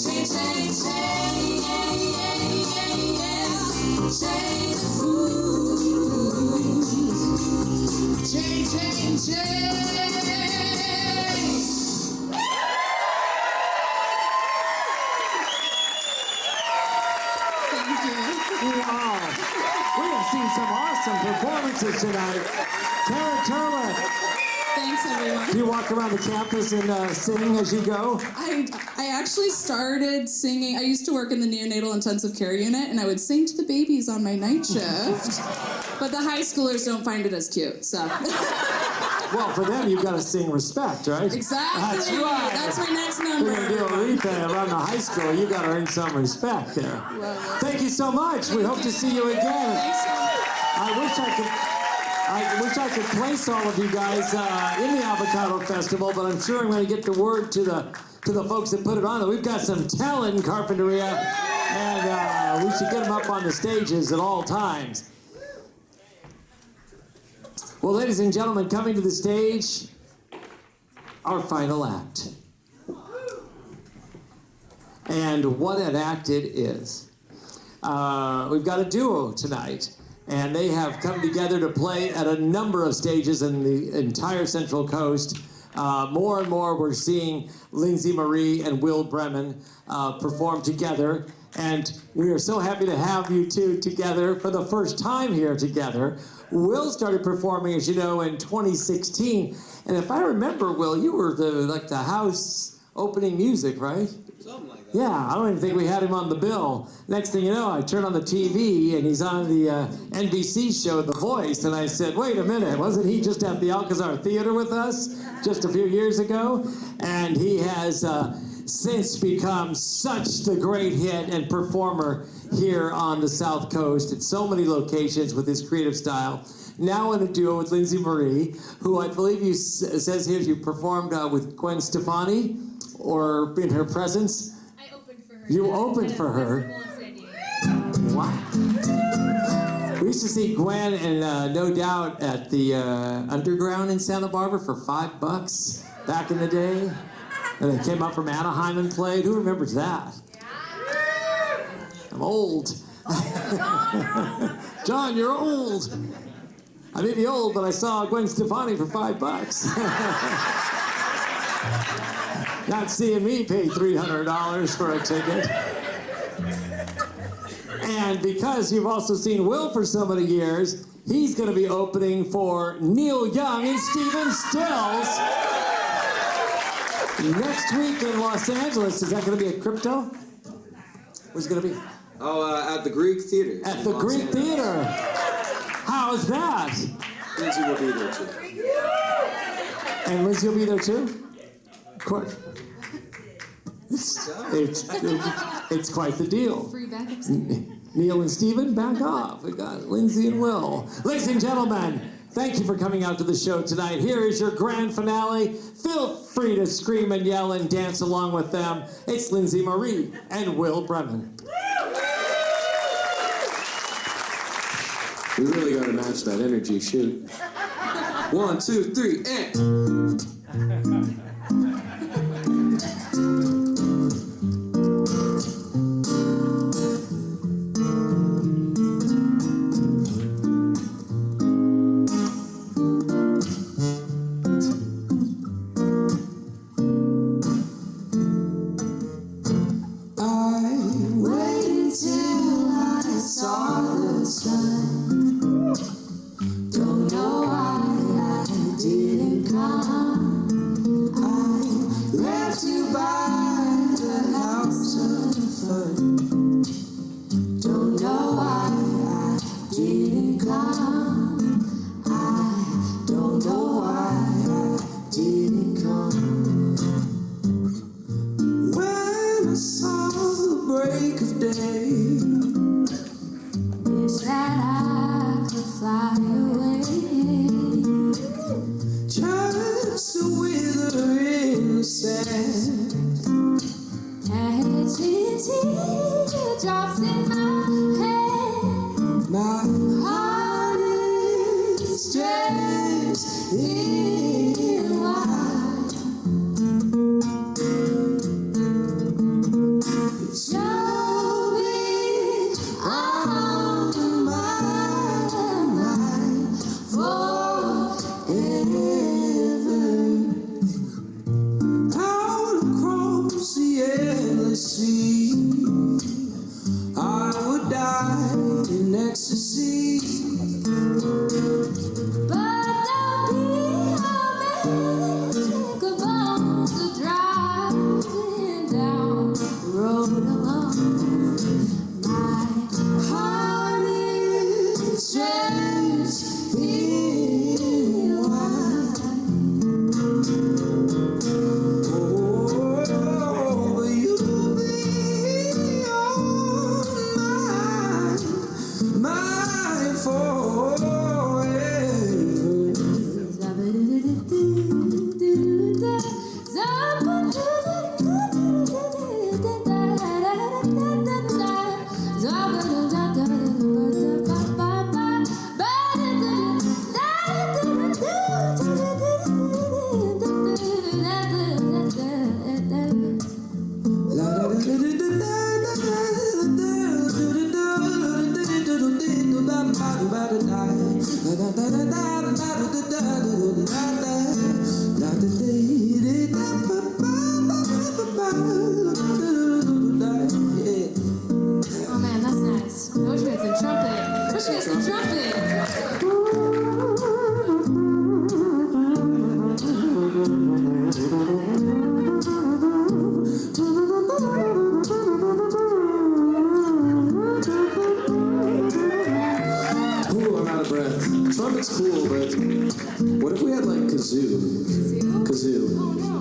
Change, change, change. Chain of fools. Change, change, change. We have seen some awesome performances tonight. Tara Turlett. Thanks, everyone. Do you walk around the campus and sing as you go? I actually started singing. I used to work in the neonatal intensive care unit, and I would sing to the babies on my night shift. But the high schoolers don't find it as cute, so. Well, for them, you've got to sing respect, right? Exactly. That's right. That's my next number. We're going to do Aretha around the high school. You got to earn some respect there. Thank you so much. We hope to see you again. Thanks so much. I wish I could place all of you guys in the Avocado Festival, but I'm sure I'm going to get the word to the folks that put it on. We've got some talent in Carpinteria, and we should get them up on the stages at all times. Well, ladies and gentlemen, coming to the stage, our final act. And what an act it is. We've got a duo tonight, and they have come together to play at a number of stages in the entire Central Coast. More and more we're seeing Lindsay Marie and Will Bremen perform together, and we are so happy to have you two together for the first time here together. Will started performing, as you know, in 2016, and if I remember, Will, you were the house opening music, right? Something like that. Yeah, I don't even think we had him on the bill. Next thing you know, I turn on the TV, and he's on the NBC show, The Voice, and I said, wait a minute, wasn't he just at the Alcazar Theater with us just a few years ago? And he has since become such the great hit and performer here on the South Coast at so many locations with his creative style. Now in a duo with Lindsay Marie, who I believe you says here you performed with Gwen Stefani, or in her presence. I opened for her. You opened for her. Wow. We used to see Gwen and No Doubt at the Underground in Santa Barbara for $5 back in the day. And they came up from Anaheim and played. Who remembers that? I'm old. John, you're old. I may be old, but I saw Gwen Stefani for $5. Not seeing me pay $300 for a ticket. And because you've also seen Will for so many years, he's going to be opening for Neil Young and Stephen Stills next week in Los Angeles. Is that going to be at Crypto? Where's it going to be? Oh, at the Greek Theater. At the Greek Theater. How's that? Lindsay will be there too. And Lindsay will be there too? Of course. It's quite the deal. Free backup. Neil and Stephen, back off. We got Lindsay and Will. Ladies and gentlemen, thank you for coming out to the show tonight. Here is your grand finale. Feel free to scream and yell and dance along with them. It's Lindsay Marie and Will Bremen. We really got to match that energy. Shoot. 1, 2, 3, and. Drops in my head. My heart is stretched in wide. Show me on my mind forever. Out across the endless sea, I would die in ecstasy. Oh man, that's nice. I wish we had some trumpet. I wish we had some trumpet. Ooh, I'm out of breath. Trumpet's cool, but what if we had like kazoo? Kazoo. Oh no.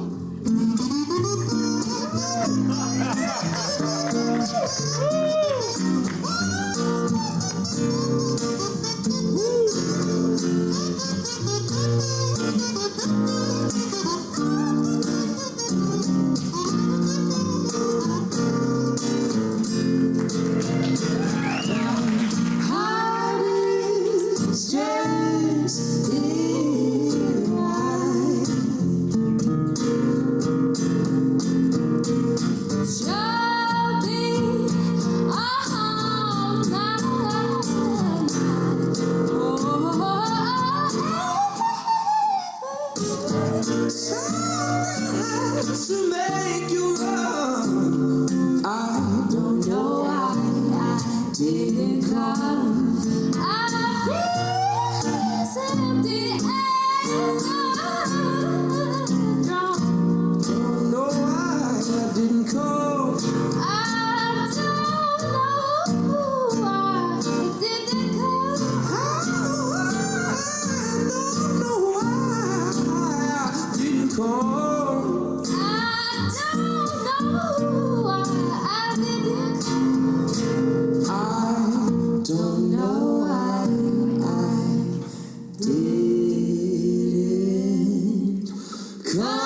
To make you run, I don't know why I didn't come. I feel empty as don't know why I didn't come. I don't know why I didn't come. I don't know why I didn't come.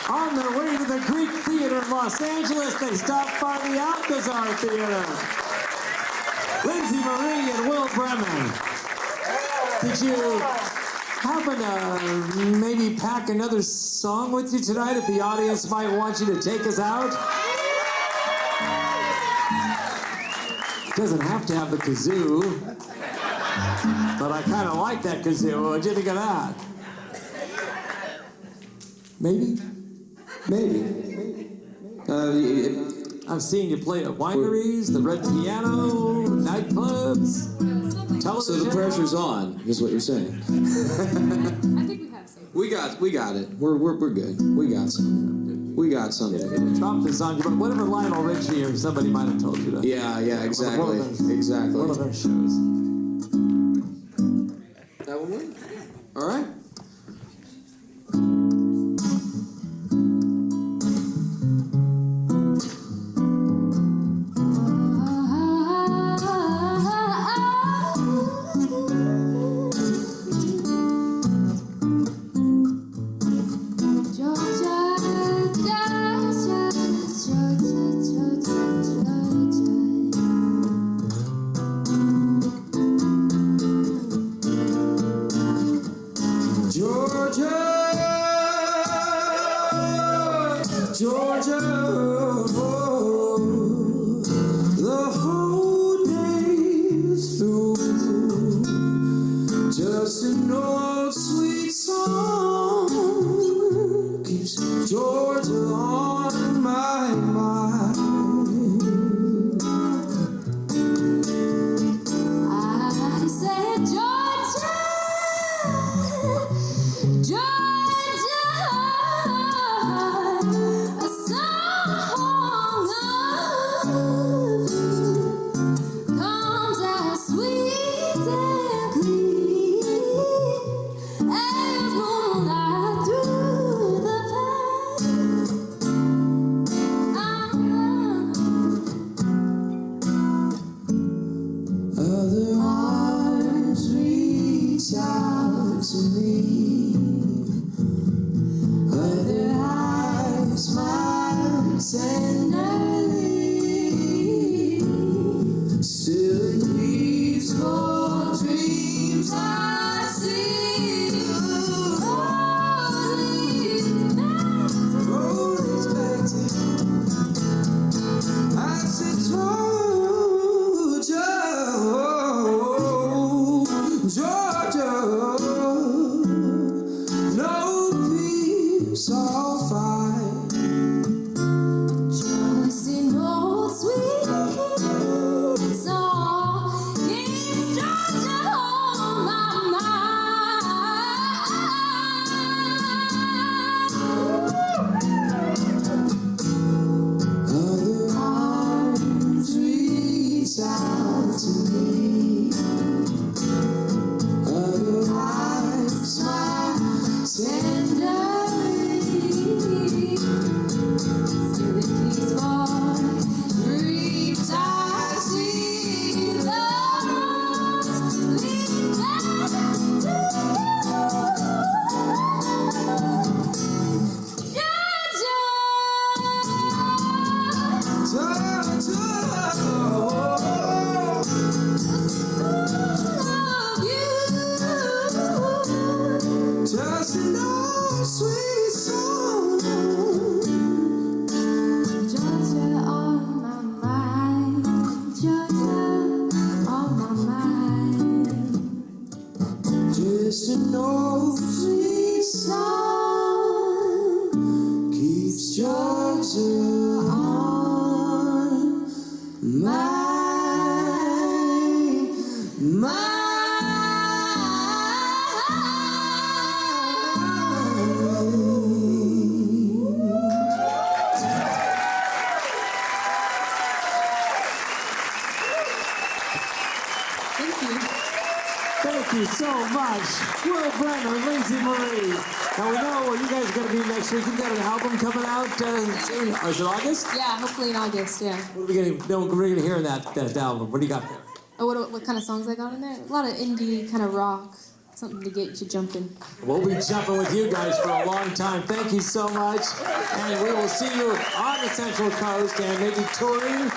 On their way to the Greek Theater in Los Angeles, they stopped by the Alcazar Theater. Lindsay Marie and Will Bremen. Did you happen to maybe pack another song with you tonight if the audience might want you to take us out? Doesn't have to have the kazoo, but I kind of like that kazoo. What'd you think of that? Maybe? I've seen you play at wineries, the Red Piano, nightclubs, television. So the pressure's on, is what you're saying. I think we have some. We got it. We're good. We got something. We got something. Drop this on you, but whatever Lionel Richie or somebody might have told you to. Yeah, exactly. Exactly. One of their shows. That one went? All right. Georgia, the whole day's through. Just an old sweet song keeps Georgia on my mind. I said, Georgia, Georgia. all five. Just an old sweet song keeps Georgia on my mind. Other arms reach out to me. Other eyes smile tenderly. Still it keeps falling. Dreams I see love lead back Just an old sweet song. Georgia on my mind, Georgia on my mind. Just an old sweet song keeps Georgia on my mind. Thank you so much, Will Brennan, Lindsay Marie. Now we know where you guys are going to be next week. You've got an album coming out soon. Is it August? Yeah, hopefully in August, yeah. What are we going to hear in that album? What do you got there? Oh, what kind of songs I got in there? A lot of indie kind of rock. Something to get you jumping. We'll be jumping with you guys for a long time. Thank you so much. And we will see you on the Central Coast and maybe touring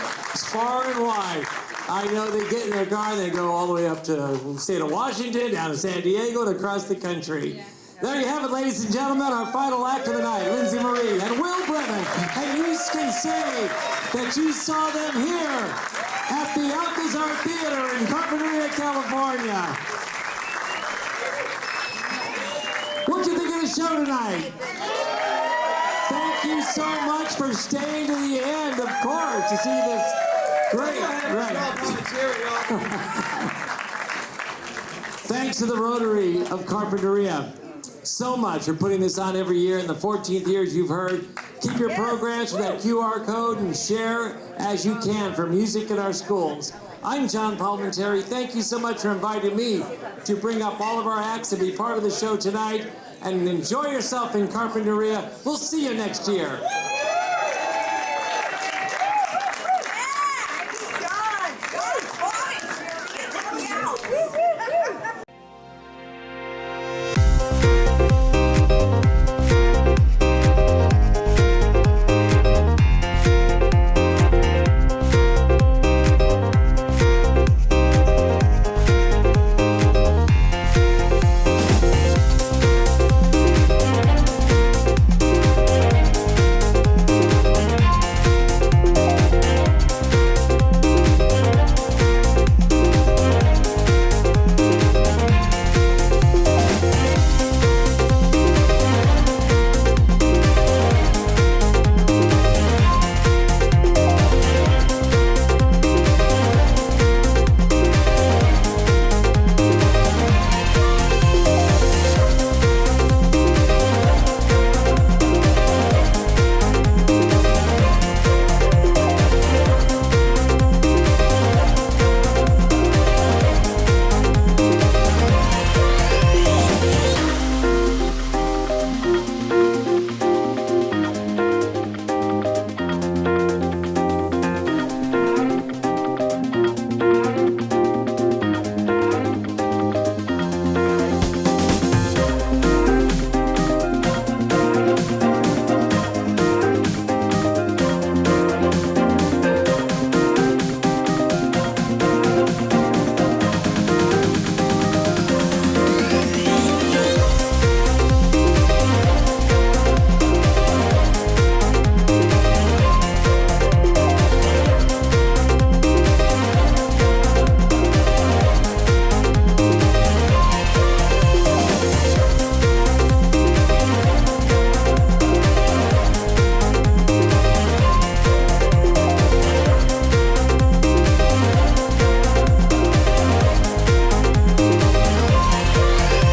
far and wide. I know they get in their car and they go all the way up to the state of Washington, down to San Diego, and across the country. There you have it, ladies and gentlemen, our final act of the night, Lindsay Marie and Will Brennan. And you can say that you saw them here at the Alcazar Theater in Carpinteria, California. What'd you think of the show tonight? Thank you so much for staying to the end, of course, to see this great. Thanks to the Rotary of Carpinteria so much for putting this on every year. In the 14th years you've heard, keep your programs with that QR code and share as you can for music in our schools. I'm John Palminteri. Thank you so much for inviting me to bring up all of our acts and be part of the show tonight. And enjoy yourself in Carpinteria. We'll see you next year.